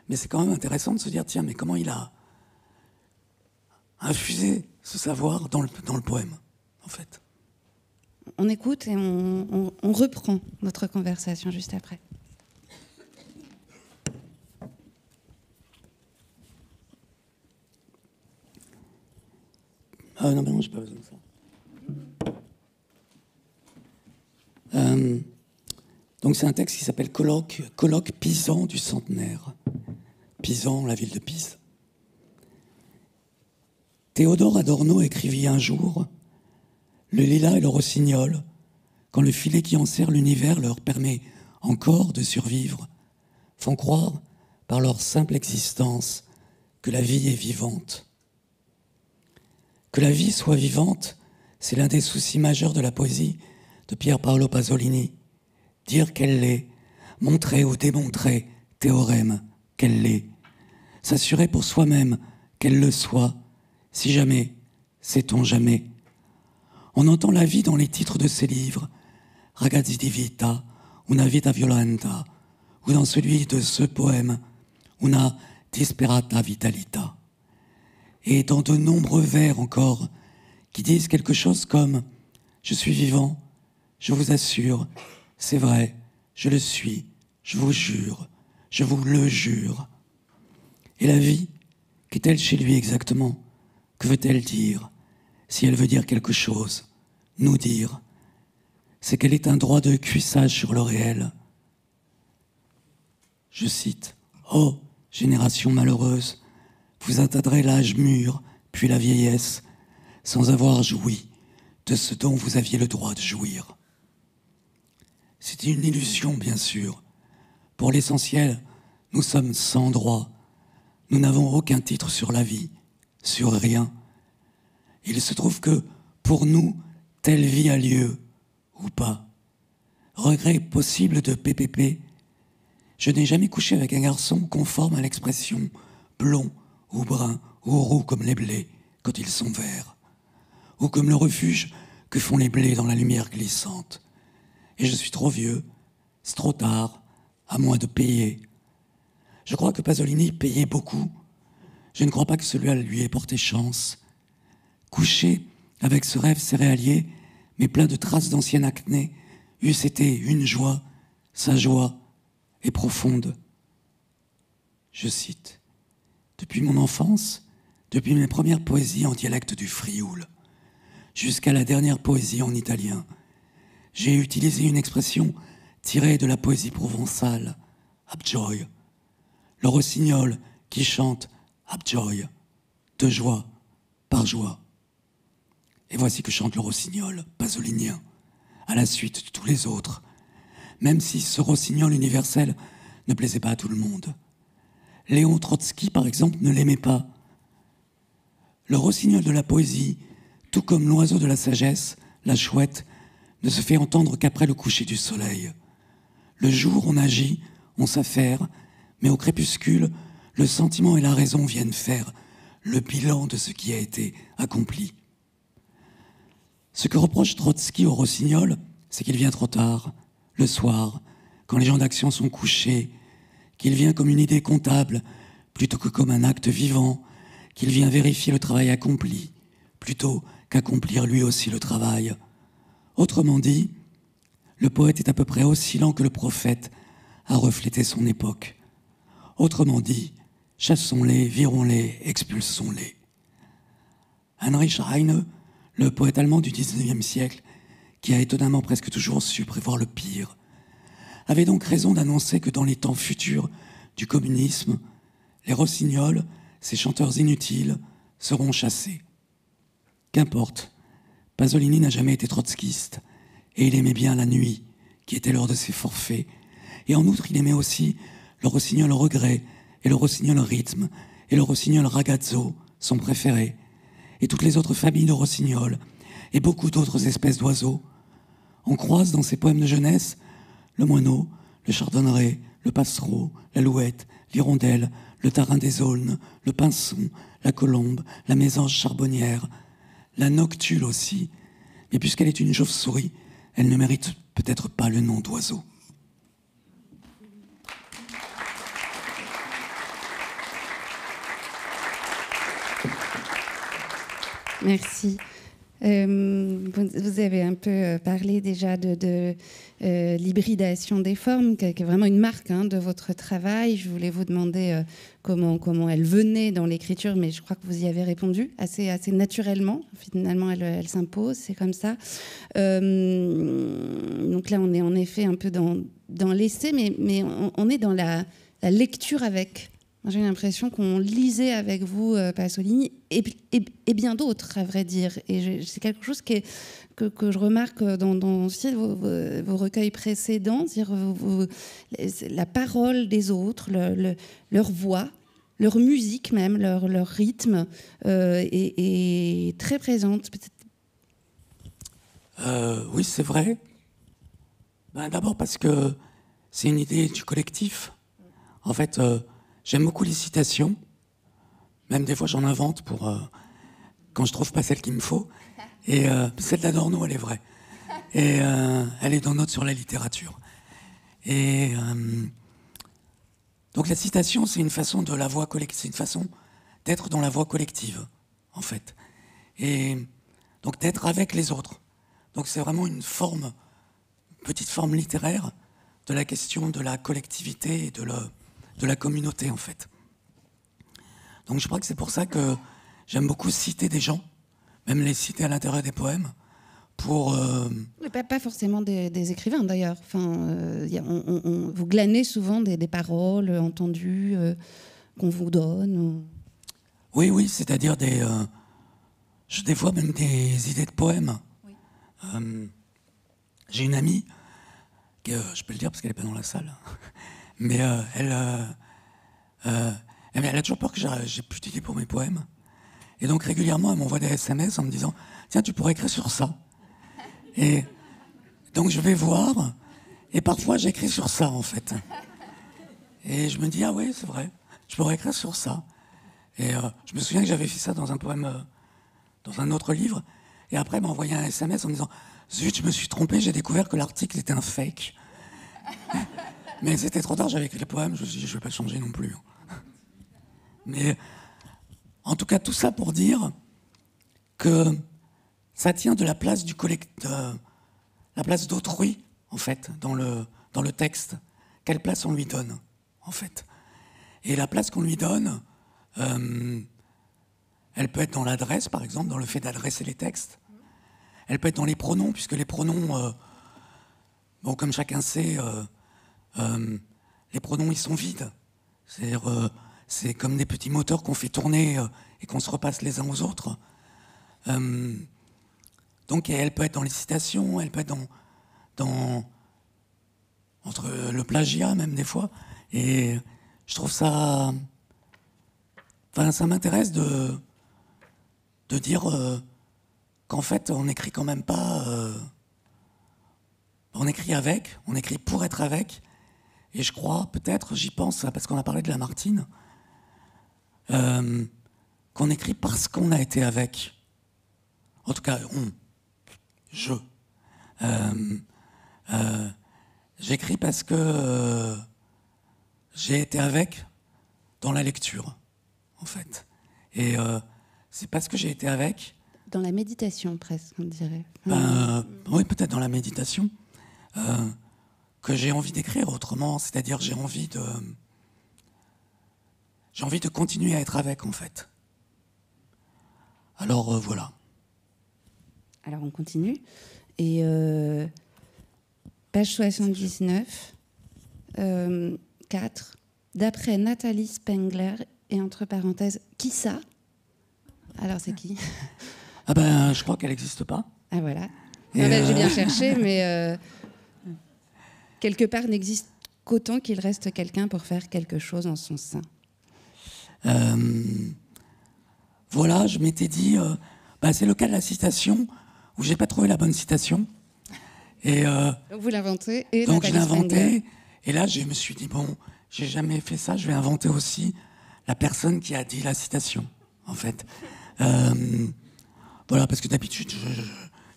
mais c'est quand même intéressant de se dire, tiens, mais comment il a infusé ce savoir dans le poème, en fait. On écoute et on reprend notre conversation juste après. Ah non, mais non, j'ai pas besoin de ça. Donc c'est un texte qui s'appelle Colloque Pisan du centenaire. Pisan, la ville de Pise. Théodore Adorno écrivit un jour « Le lilas et le rossignol, quand le filet qui enserre l'univers leur permet encore de survivre, font croire, par leur simple existence, que la vie est vivante. » Que la vie soit vivante, c'est l'un des soucis majeurs de la poésie de Pier Paolo Pasolini. Dire qu'elle l'est, montrer ou démontrer, théorème, qu'elle l'est. S'assurer pour soi-même qu'elle le soit, si jamais, sait-on jamais. On entend la vie dans les titres de ses livres, Ragazzi di vita, Una vita violenta, ou dans celui de ce poème, Una disperata vitalita. Et dans de nombreux vers encore, qui disent quelque chose comme « Je suis vivant, je vous assure, c'est vrai, je le suis, je vous jure, je vous le jure. » Et la vie, qu'est-elle chez lui exactement? Que veut-elle dire? Si elle veut dire quelque chose, nous dire, c'est qu'elle est un droit de cuissage sur le réel. Je cite, « Oh, génération malheureuse, vous atteindrez l'âge mûr, puis la vieillesse, sans avoir joui de ce dont vous aviez le droit de jouir. » C'est une illusion, bien sûr. Pour l'essentiel, nous sommes sans droit. Nous n'avons aucun titre sur la vie, sur rien. Il se trouve que, pour nous, telle vie a lieu, ou pas. Regret possible de PPP. Je n'ai jamais couché avec un garçon conforme à l'expression blond ou brun ou roux comme les blés quand ils sont verts, ou comme le refuge que font les blés dans la lumière glissante. Et je suis trop vieux, c'est trop tard, à moins de payer. Je crois que Pasolini payait beaucoup. Je ne crois pas que celui-là lui ait porté chance. Coucher avec ce rêve céréalier, mais plein de traces d'ancienne acné, eût été une joie, sa joie est profonde. Je cite, « Depuis mon enfance, depuis mes premières poésies en dialecte du Frioul, jusqu'à la dernière poésie en italien, j'ai utilisé une expression tirée de la poésie provençale, abjoy, le rossignol qui chante abjoy, de joie, par joie. » Et voici que chante le rossignol pasolinien, à la suite de tous les autres, même si ce rossignol universel ne plaisait pas à tout le monde. Léon Trotsky, par exemple, ne l'aimait pas. Le rossignol de la poésie, tout comme l'oiseau de la sagesse, la chouette, ne se fait entendre qu'après le coucher du soleil. Le jour, on agit, on s'affaire, mais au crépuscule, le sentiment et la raison viennent faire le bilan de ce qui a été accompli. Ce que reproche Trotsky au rossignol, c'est qu'il vient trop tard, le soir, quand les gens d'action sont couchés, qu'il vient comme une idée comptable, plutôt que comme un acte vivant, qu'il vient vérifier le travail accompli, plutôt qu'accomplir lui aussi le travail. Autrement dit, le poète est à peu près aussi lent que le prophète à refléter son époque. Autrement dit, chassons-les, virons-les, expulsons-les. Heinrich Heine, le poète allemand du XIXe siècle, qui a étonnamment presque toujours su prévoir le pire, avait donc raison d'annoncer que dans les temps futurs du communisme, les rossignols, ces chanteurs inutiles, seront chassés. Qu'importe, Pasolini n'a jamais été trotskiste, et il aimait bien la nuit, qui était l'heure de ses forfaits, et en outre il aimait aussi le rossignol regret, et le rossignol rythme, et le rossignol ragazzo, son préféré, et toutes les autres familles de rossignols, et beaucoup d'autres espèces d'oiseaux. On croise dans ses poèmes de jeunesse le moineau, le chardonneret, le passereau, l'alouette, l'hirondelle, le tarin des aulnes, le pinson, la colombe, la mésange charbonnière, la noctule aussi. Mais puisqu'elle est une chauve-souris, elle ne mérite peut-être pas le nom d'oiseau. Merci. Vous avez un peu parlé déjà de l'hybridation des formes, qui est vraiment une marque de votre travail. Je voulais vous demander comment elle venait dans l'écriture, mais je crois que vous y avez répondu assez naturellement. Finalement, elle s'impose, c'est comme ça. Donc là, on est en effet un peu dans l'essai, mais on est dans la lecture avec. J'ai l'impression qu'on lisait avec vous Pasolini et bien d'autres, à vrai dire. Et c'est quelque chose que je remarque dans aussi vos recueils précédents, c'est-à-dire la parole des autres, leur voix, leur musique même, leur rythme est très présente. Oui, c'est vrai. D'abord parce que c'est une idée du collectif. En fait, j'aime beaucoup les citations. Même des fois, j'en invente pour quand je trouve pas celle qu'il me faut. Et celle d'Adorno, elle est vraie. Et elle est dans Notes sur la littérature. Et donc la citation, c'est une façon de la voix collective, c'est une façon d'être dans la voix collective, en fait. Et donc d'être avec les autres. Donc c'est vraiment une petite forme littéraire de la question de la collectivité et de la communauté, en fait. Donc je crois que c'est pour ça que j'aime beaucoup citer des gens, même les citer à l'intérieur des poèmes, pour... Pas forcément des écrivains, d'ailleurs. Enfin, vous glanez souvent des paroles entendues qu'on vous donne. Oui, c'est-à-dire des fois même des idées de poèmes. Oui. J'ai une amie, je peux le dire parce qu'elle n'est pas dans la salle, mais elle a toujours peur que j'ai plus d'idées pour mes poèmes. Et donc régulièrement, elle m'envoie des SMS en me disant « Tiens, tu pourrais écrire sur ça ». Et donc je vais voir, et parfois j'écris sur ça, en fait. Et je me dis « Ah oui, c'est vrai, je pourrais écrire sur ça ». Et je me souviens que j'avais fait ça dans un poème, dans un autre livre, et après elle m'a envoyé un SMS en me disant « Zut, je me suis trompé, j'ai découvert que l'article était un fake ». Mais c'était trop tard, j'avais écrit le poème, je me suis dit « Je ne vais pas changer non plus ». Mais en tout cas, tout ça pour dire que ça tient de la place du la place d'autrui, en fait, dans le texte. Quelle place on lui donne, en fait. Et la place qu'on lui donne, elle peut être dans l'adresse, par exemple, dans le fait d'adresser les textes. Elle peut être dans les pronoms, puisque les pronoms, bon, comme chacun sait, les pronoms, ils sont vides. C'est-à-dire, c'est comme des petits moteurs qu'on fait tourner et qu'on se repasse les uns aux autres. Donc elle peut être dans les citations, elle peut être entre le plagiat même des fois. Et je trouve ça... Enfin, ça m'intéresse de dire qu'en fait, on n'écrit quand même pas... on écrit avec, on écrit pour être avec. Et je crois, peut-être, j'y pense, parce qu'on a parlé de Lamartine, qu'on écrit parce qu'on a été avec. En tout cas, j'écris parce que j'ai été avec dans la lecture, en fait. Et c'est parce que j'ai été avec... Dans la méditation, presque, on dirait. Oui, peut-être dans la méditation, que j'ai envie d'écrire autrement, c'est-à-dire j'ai envie de continuer à être avec, en fait. Alors, voilà. Alors, on continue. Et page 79, 4, d'après Nathalie Spengler, et entre parenthèses, qui ça? Alors, c'est qui? Ah ben, je crois qu'elle n'existe pas. Ah voilà. J'ai bien cherché, mais quelque part n'existe qu'autant qu'il reste quelqu'un pour faire quelque chose en son sein. Voilà, je m'étais dit, c'est le cas de la citation, où j'ai pas trouvé la bonne citation. Et, donc vous l'inventez, et donc je l'ai inventé, Spengler. Et là je me suis dit, bon, j'ai jamais fait ça, je vais inventer aussi la personne qui a dit la citation, en fait. Voilà, parce que d'habitude,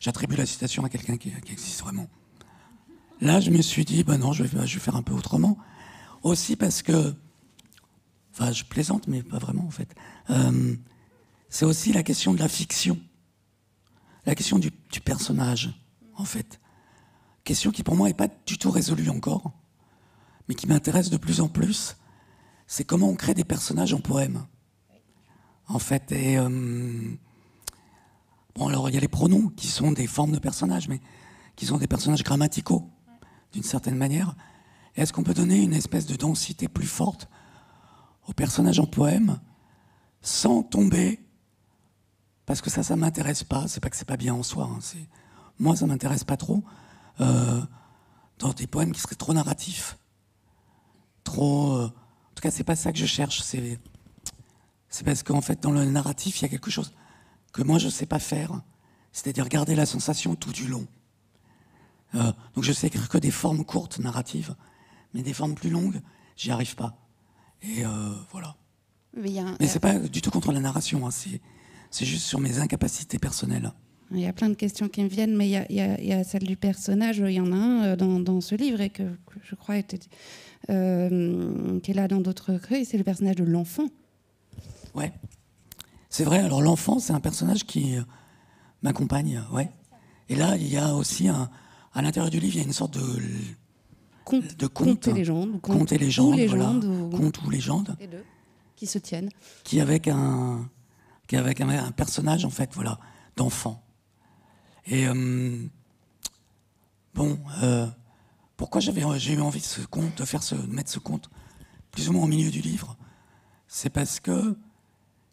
j'attribue la citation à quelqu'un qui existe vraiment. Là, je me suis dit, non, je vais faire un peu autrement. Aussi parce que, enfin, je plaisante, mais pas vraiment, en fait. C'est aussi la question de la fiction. La question du personnage, en fait. Question qui, pour moi, n'est pas du tout résolue encore, mais qui m'intéresse de plus en plus. C'est comment on crée des personnages en poème, en fait. Et, bon, alors, il y a les pronoms, qui sont des formes de personnages, mais qui sont des personnages grammaticaux, d'une certaine manière. Est-ce qu'on peut donner une espèce de densité plus forte aux personnages en poème, sans tomber, parce que ça m'intéresse pas, c'est pas que c'est pas bien en soi, hein, moi ça m'intéresse pas trop, dans des poèmes qui seraient trop narratifs, en tout cas c'est pas ça que je cherche, c'est parce qu'en fait dans le narratif il y a quelque chose que moi je sais pas faire, c'est-à-dire garder la sensation tout du long. Donc je sais écrire que des formes courtes narratives, mais des formes plus longues, j'y arrive pas. Et voilà. Mais c'est pas du tout contre la narration, hein, c'est juste sur mes incapacités personnelles. Il y a plein de questions qui me viennent, mais il y a celle du personnage. Il y en a un dans ce livre et que je crois qui est là dans d'autres recueils. C'est le personnage de l'enfant. Ouais, c'est vrai. Alors l'enfant, c'est un personnage qui m'accompagne. Ouais. Et là, il y a aussi à l'intérieur du livre, il y a une sorte de conte et légende, conte et légende, voilà. Conte ou légende, les deux, qui se tiennent, qui avec un personnage en fait, voilà, d'enfant. Et pourquoi j'ai eu envie de mettre ce conte plus ou moins au milieu du livre, c'est parce que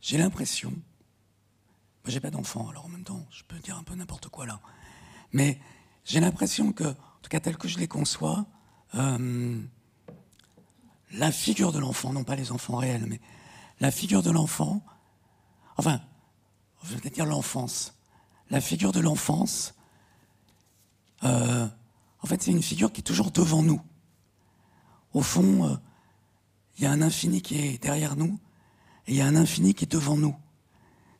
j'ai l'impression, moi j'ai pas d'enfant, alors en même temps je peux dire un peu n'importe quoi là, mais j'ai l'impression que, en tout cas tel que je les conçois, la figure de l'enfant, non pas les enfants réels, mais la figure de l'enfant, enfin, je vais peut-être dire l'enfance, la figure de l'enfance, en fait c'est une figure qui est toujours devant nous. Au fond, il y a un infini qui est derrière nous, et il y a un infini qui est devant nous.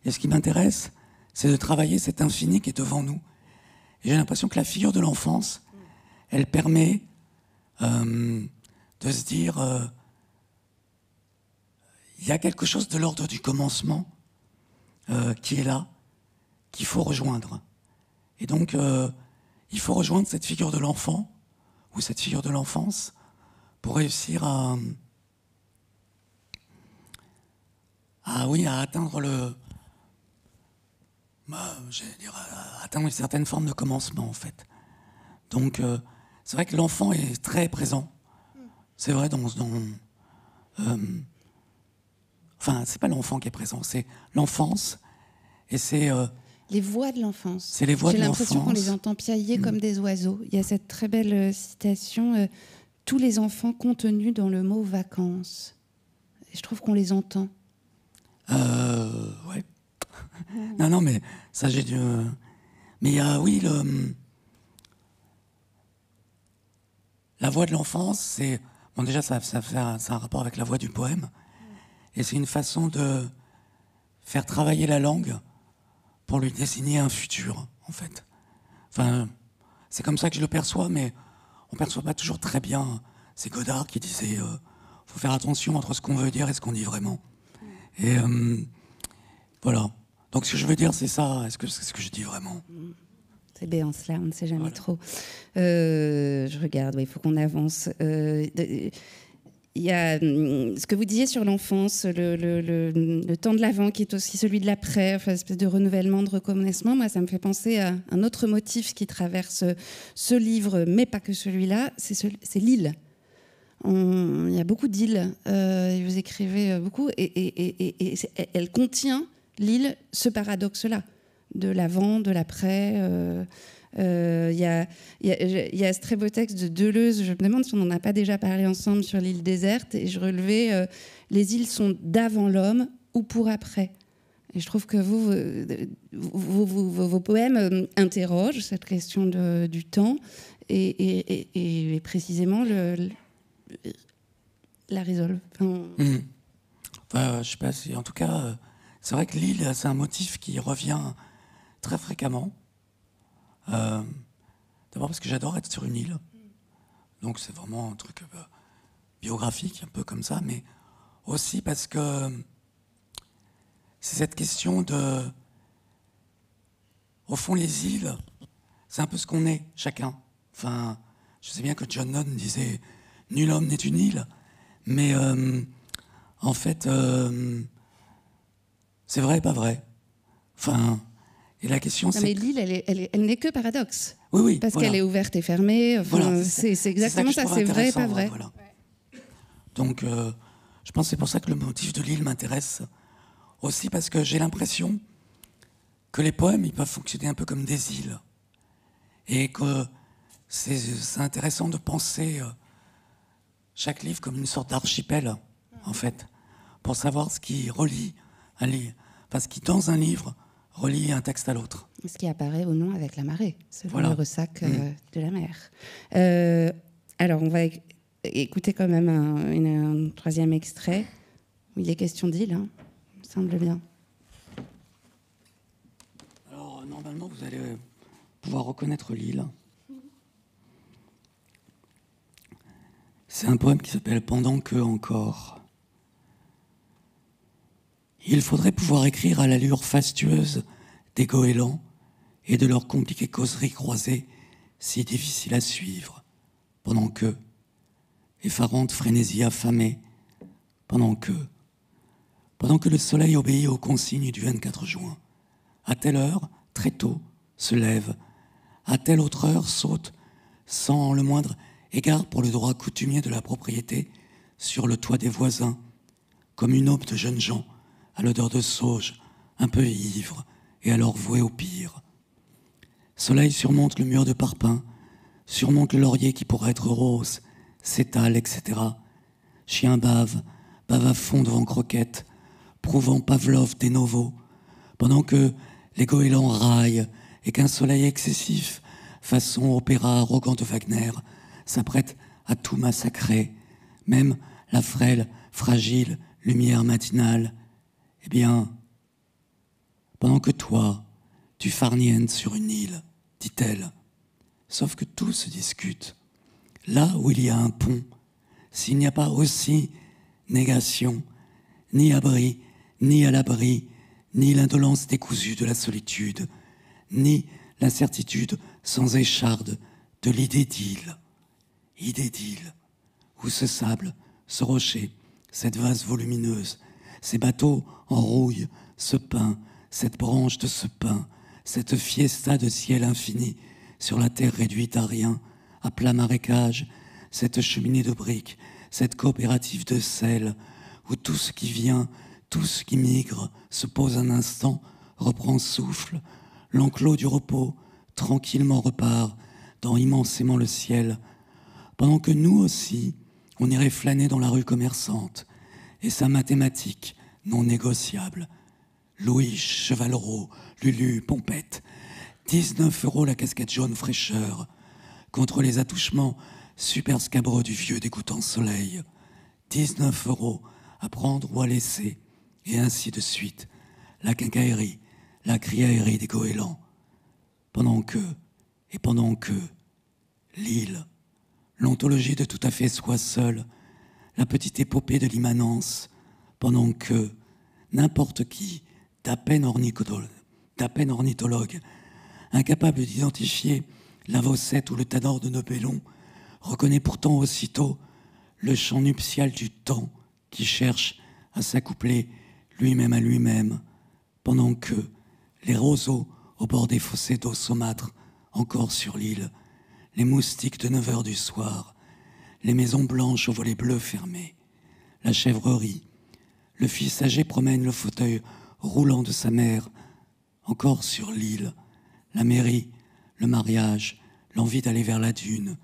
Et ce qui m'intéresse, c'est de travailler cet infini qui est devant nous. Et j'ai l'impression que la figure de l'enfance, elle permet de se dire, il y a quelque chose de l'ordre du commencement qui est là, qu'il faut rejoindre. Et donc, il faut rejoindre cette figure de l'enfant, ou cette figure de l'enfance, pour réussir à atteindre atteindre une certaine forme de commencement, en fait. Donc, c'est vrai que l'enfant est très présent. C'est vrai enfin, c'est pas l'enfant qui est présent, c'est l'enfance, et c'est... les voix de l'enfance. C'est les voix de l'enfance. J'ai l'impression qu'on les entend piailler comme des oiseaux. Il y a cette très belle citation, tous les enfants contenus dans le mot vacances. Et je trouve qu'on les entend. Ouais. Non, mais ça j'ai dû... Mais il y a, oui, la voix de l'enfance, c'est... Bon, déjà, ça a un rapport avec la voix du poème. Et c'est une façon de faire travailler la langue pour lui désigner un futur, en fait. Enfin, c'est comme ça que je le perçois, mais on ne perçoit pas toujours très bien. C'est Godard qui disait faut faire attention entre ce qu'on veut dire et ce qu'on dit vraiment. Et voilà. Donc ce que je veux dire, c'est ça. Est-ce que c'est ce que je dis vraiment? C'est bien cela, on ne sait jamais trop. Je regarde, il faut qu'on avance. Il y a ce que vous disiez sur l'enfance, le temps de l'avant qui est aussi celui de l'après, enfin, une espèce de renouvellement, de recommencement. Moi, ça me fait penser à un autre motif qui traverse ce livre, mais pas que celui-là, c'est l'île. Il y a beaucoup d'îles, vous écrivez beaucoup, et elle contient, l'île, ce paradoxe-là, de l'avant, de l'après. Il y a ce très beau texte de Deleuze, je me demande si on n'en a pas déjà parlé ensemble sur l'île déserte, et je relevais les îles sont d'avant l'homme ou pour après. Et je trouve que vos poèmes interrogent cette question du temps et précisément la résolvent. Enfin, je sais pas si, en tout cas, c'est vrai que l'île, c'est un motif qui revient très fréquemment. D'abord parce que j'adore être sur une île, donc c'est vraiment un truc biographique, un peu comme ça, mais aussi parce que c'est cette question de... Au fond, les îles, c'est un peu ce qu'on est, chacun. Enfin, je sais bien que John Donne disait « Nul homme n'est une île », mais en fait, c'est vrai et pas vrai. Enfin... Et la question, c'est... Mais l'île, elle n'est que paradoxe. Oui, parce voilà. qu'elle est ouverte et fermée. Enfin, voilà, c'est exactement ça, c'est vrai et pas vrai. Voilà. Donc, je pense que c'est pour ça que le motif de l'île m'intéresse. Aussi parce que j'ai l'impression que les poèmes, ils peuvent fonctionner un peu comme des îles. Et que c'est intéressant de penser chaque livre comme une sorte d'archipel, en fait, pour savoir ce qui relie un livre. Enfin, ce qui, dans un livre... relie un texte à l'autre. Ce qui apparaît au nom avec la marée, selon voilà. le ressac de la mer. Alors, on va écouter quand même un troisième extrait où il est question d'île, hein, me semble bien. Alors, normalement, vous allez pouvoir reconnaître l'île. C'est un poème qui s'appelle « Pendant que encore ». Il faudrait pouvoir écrire à l'allure fastueuse des goélands et de leurs compliquées causeries croisées, si difficiles à suivre, pendant que, effarante frénésie affamée, pendant que le soleil obéit aux consignes du 24 juin, à telle heure, très tôt, se lève, à telle autre heure saute, sans le moindre égard pour le droit coutumier de la propriété, sur le toit des voisins, comme une aube de jeunes gens, à l'odeur de sauge, un peu ivre, et alors voué au pire. Soleil surmonte le mur de parpaing, surmonte le laurier qui pourrait être rose, s'étale, etc. Chien bave à fond devant croquette, prouvant Pavlov des novos, pendant que les goélands raillent et qu'un soleil excessif, façon opéra arrogant de Wagner, s'apprête à tout massacrer, même la frêle, fragile lumière matinale. Eh bien, pendant que toi, tu farnientes sur une île, dit-elle, sauf que tout se discute. Là où il y a un pont, s'il n'y a pas aussi négation, ni abri, ni à l'abri, ni l'indolence décousue de la solitude, ni l'incertitude sans écharde de l'idée d'île, où ce sable, ce rocher, cette vase volumineuse, ces bateaux en rouille, ce pin, cette branche de ce pin, cette fiesta de ciel infini sur la terre réduite à rien, à plat marécage, cette cheminée de briques, cette coopérative de sel, où tout ce qui vient, tout ce qui migre, se pose un instant, reprend souffle, l'enclos du repos, tranquillement repart, dans immensément le ciel, pendant que nous aussi, on irait flâner dans la rue commerçante, et sa mathématique non négociable. Louis, Chevalreau, Lulu, Pompette, 19 € la casquette jaune fraîcheur, contre les attouchements super scabreux du vieux dégoûtant soleil. 19 € à prendre ou à laisser, et ainsi de suite. La quincaillerie, la criaillerie des goélands. Pendant que, l'île, l'ontologie de tout à fait soi seul, la petite épopée de l'immanence, pendant que n'importe qui, d'à peine ornithologue, incapable d'identifier l'avocette ou le tanor de Nobelon, reconnaît pourtant aussitôt le chant nuptial du temps qui cherche à s'accoupler lui-même à lui-même, pendant que les roseaux au bord des fossés d'eau saumâtre, encore sur l'île, les moustiques de 9 heures du soir, les maisons blanches aux volets bleus fermés, la chèvrerie, le fils âgé promène le fauteuil roulant de sa mère, encore sur l'île, la mairie, le mariage, l'envie d'aller vers la dune,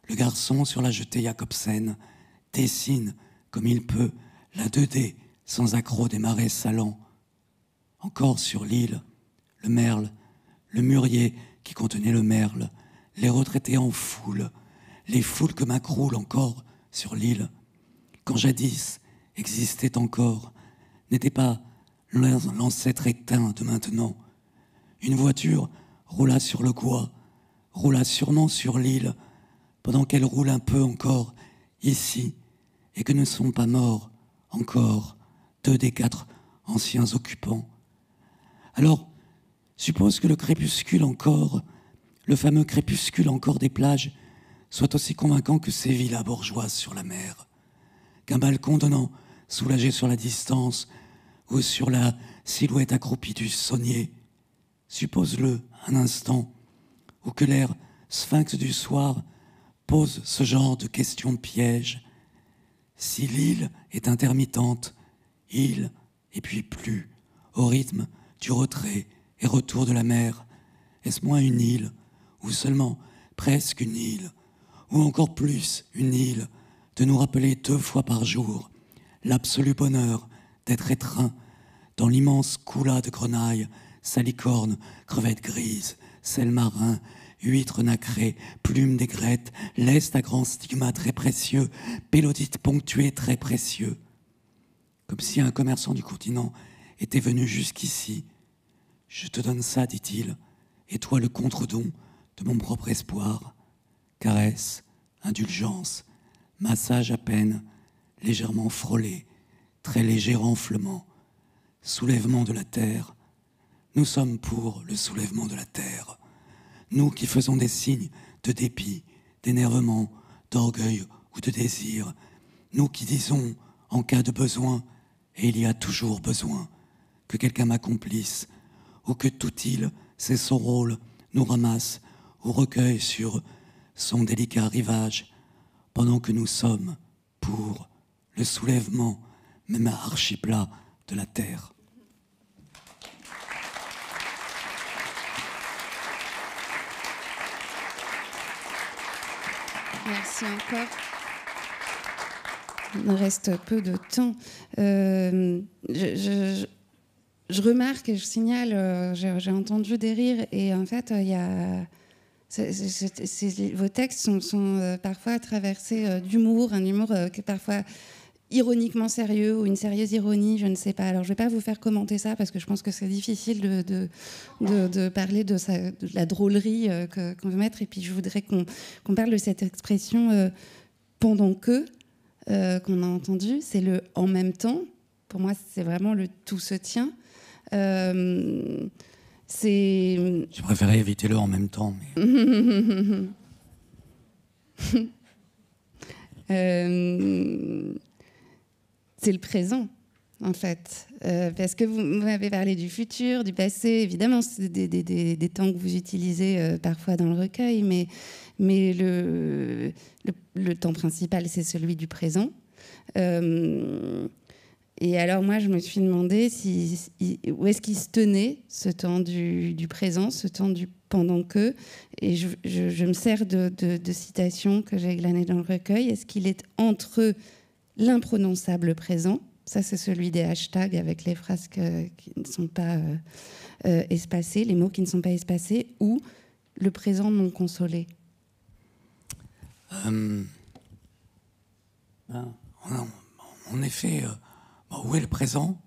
le garçon sur la jetée Jacobsen dessine, comme il peut, la 2D sans accroc des marais salants. Encore sur l'île, le merle, le mûrier qui contenait le merle, les retraités en foule, les foules que m'accroulent encore sur l'île, quand jadis existait encore, n'était pas l'ancêtre éteint de maintenant. Une voiture roula sur le Gois, roula sûrement sur l'île, pendant qu'elle roule un peu encore ici, et que ne sont pas morts encore 2 des 4 anciens occupants. Alors, suppose que le crépuscule encore, le fameux crépuscule encore des plages, soit aussi convaincant que ces villas bourgeoises sur la mer, qu'un balcon donnant soulagé sur la distance ou sur la silhouette accroupie du saunier. Suppose-le un instant, ou que l'air sphinx du soir pose ce genre de questions pièges. Si l'île est intermittente, île et puis plus, au rythme du retrait et retour de la mer, est-ce moins une île, ou seulement presque une île, ou encore plus une île, de nous rappeler 2 fois par jour l'absolu bonheur d'être étreint dans l'immense coula de grenaille, salicorne, crevettes grises, sel marin, huîtres nacrées, plumes d'aigrettes, lest à grands stigmas très précieux, pélodites ponctuées très précieux. Comme si un commerçant du continent était venu jusqu'ici. Je te donne ça, dit-il, et toi le contre-don de mon propre espoir. Caresse, indulgence, massage à peine, légèrement frôlé, très léger renflement, soulèvement de la terre. Nous sommes pour le soulèvement de la terre. Nous qui faisons des signes de dépit, d'énervement, d'orgueil ou de désir. Nous qui disons, en cas de besoin, et il y a toujours besoin, que quelqu'un m'accomplisse, ou que tout il, c'est son rôle, nous ramasse ou recueille sur son délicat rivage, pendant que nous sommes pour le soulèvement, même à archiplat, de la terre. Merci encore. Il me reste peu de temps. Je remarque et je signale, j'ai entendu des rires et en fait, il y a... vos textes sont parfois traversés d'humour, un humour qui est parfois ironiquement sérieux ou une sérieuse ironie, je ne sais pas. Alors, je ne vais pas vous faire commenter ça parce que je pense que c'est difficile de parler de la drôlerie qu'on veut mettre. Et puis, je voudrais qu'on parle de cette expression pendant que qu'on a entendu. C'est le « en même temps ». Pour moi, c'est vraiment le « tout se tient ». J'ai préféré éviter le « en même temps ». Mais... c'est le présent, en fait. Parce que vous m'avez parlé du futur, du passé. Évidemment, c'est des temps que vous utilisez parfois dans le recueil, mais le temps principal, c'est celui du présent. Et alors, moi, je me suis demandé où est-ce qu'il se tenait, ce temps du présent, ce temps du pendant que. Et je me sers de citations que j'ai glanées dans le recueil. Est-ce qu'il est entre l'imprononçable présent, ça c'est celui des hashtags avec les phrases qui ne sont pas espacées, les mots qui ne sont pas espacés, ou le présent non consolé? En effet, où est le présent?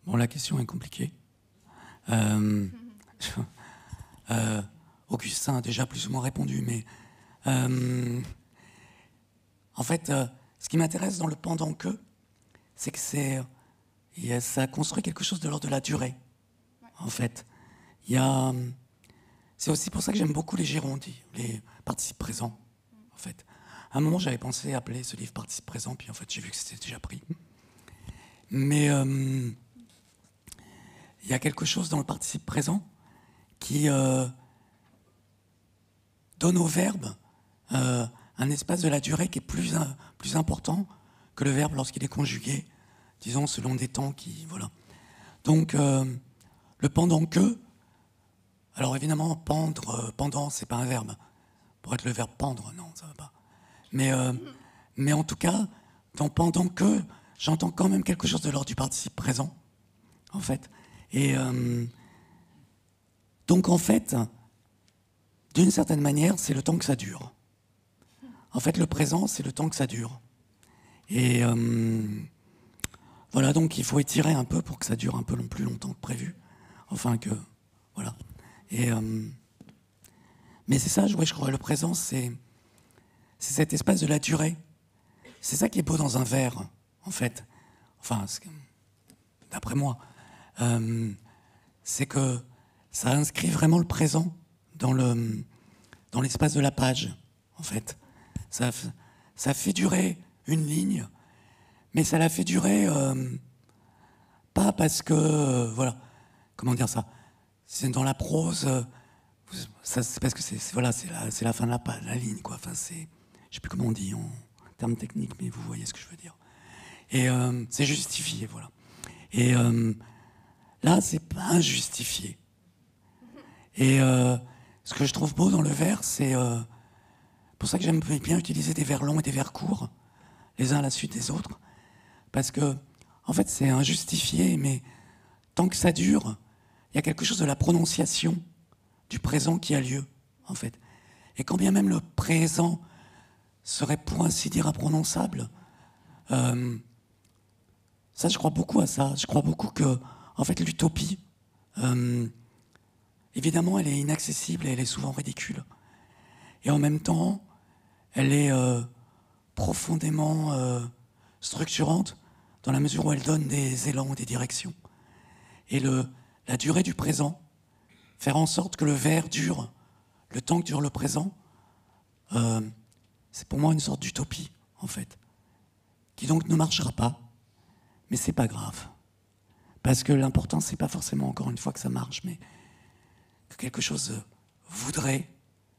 Bon, la question est compliquée. Augustin a déjà plus ou moins répondu, mais en fait, ce qui m'intéresse dans le pendant que, c'est que ça construit quelque chose de l'ordre de la durée, en fait. C'est aussi pour ça que j'aime beaucoup les gérondis, les participes présents, en fait. À un moment, j'avais pensé appeler ce livre participe présent, puis en fait, j'ai vu que c'était déjà pris. Mais il y a quelque chose dans le participe présent qui donne au verbe un espace de la durée qui est plus important que le verbe lorsqu'il est conjugué, disons, selon des temps qui... Voilà. Donc, le pendant que... Alors, évidemment, pendre, pendant, c'est pas un verbe. Pour être le verbe pendre, non, ça va pas. Mais en tout cas, dans pendant que, j'entends quand même quelque chose de l'ordre du participe présent, en fait. Et donc, en fait, d'une certaine manière, c'est le temps que ça dure. En fait, le présent, c'est le temps que ça dure. Et voilà, donc il faut étirer un peu pour que ça dure un peu plus longtemps que prévu. Enfin que, voilà. Mais c'est ça, je crois, le présent, c'est cet espace de la durée. C'est ça qui est beau dans un vers, en fait. Enfin, d'après moi. C'est que ça inscrit vraiment le présent dans l'espace de la page, en fait. Ça fait durer une ligne, mais ça la fait durer pas parce que, voilà, comment dire ça, c'est dans la prose, c'est parce que c'est la fin de la ligne, quoi. Enfin, je sais plus comment on dit en termes techniques, mais vous voyez ce que je veux dire. Et c'est justifié, voilà. Et là, c'est pas injustifié. Et ce que je trouve beau dans le vers, c'est pour ça que j'aime bien utiliser des vers longs et des vers courts, les uns à la suite des autres, parce que, en fait, c'est injustifié, mais tant que ça dure, il y a quelque chose de la prononciation du présent qui a lieu, en fait. Et quand bien même le présent serait, pour ainsi dire, imprononçable, ça, je crois beaucoup à ça. Je crois beaucoup que, en fait, l'utopie, évidemment, elle est inaccessible et elle est souvent ridicule. Et en même temps, elle est profondément structurante dans la mesure où elle donne des élans, des directions. Et la durée du présent, faire en sorte que le vers dure le temps que dure le présent, c'est pour moi une sorte d'utopie, en fait, qui donc ne marchera pas, mais c'est pas grave. Parce que l'important, c'est pas forcément, encore une fois, que ça marche, mais que quelque chose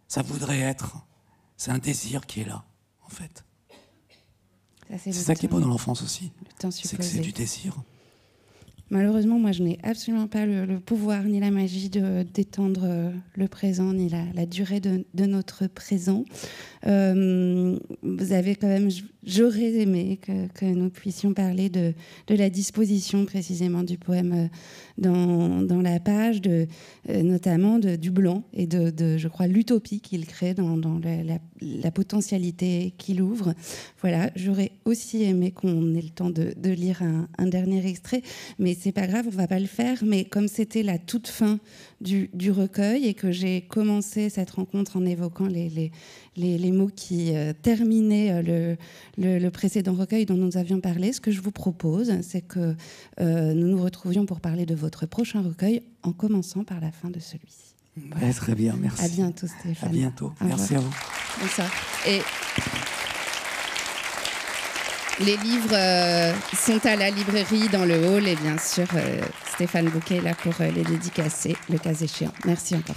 ça voudrait être. C'est un désir qui est là, en fait. C'est ça qui est beau dans l'enfance aussi. C'est que c'est du désir. Malheureusement, moi, je n'ai absolument pas le pouvoir ni la magie d'étendre le présent, ni la durée de notre présent. Vous avez quand même... J'aurais aimé que nous puissions parler de la disposition précisément du poème dans la page, notamment du blanc et de je crois, l'utopie qu'il crée dans la potentialité qu'il ouvre. Voilà, j'aurais aussi aimé qu'on ait le temps de lire un dernier extrait, mais c'est pas grave, on va pas le faire. Mais comme c'était la toute fin du recueil et que j'ai commencé cette rencontre en évoquant les mots qui terminaient le précédent recueil dont nous avions parlé, ce que je vous propose, c'est que nous nous retrouvions pour parler de votre prochain recueil en commençant par la fin de celui-ci. Voilà. Ouais, très bien, merci. À bientôt, Stéphane. À bientôt, merci à vous. Bonsoir. Et les livres sont à la librairie dans le hall et bien sûr, Stéphane Bouquet est là pour les dédicacer, le cas échéant. Merci encore.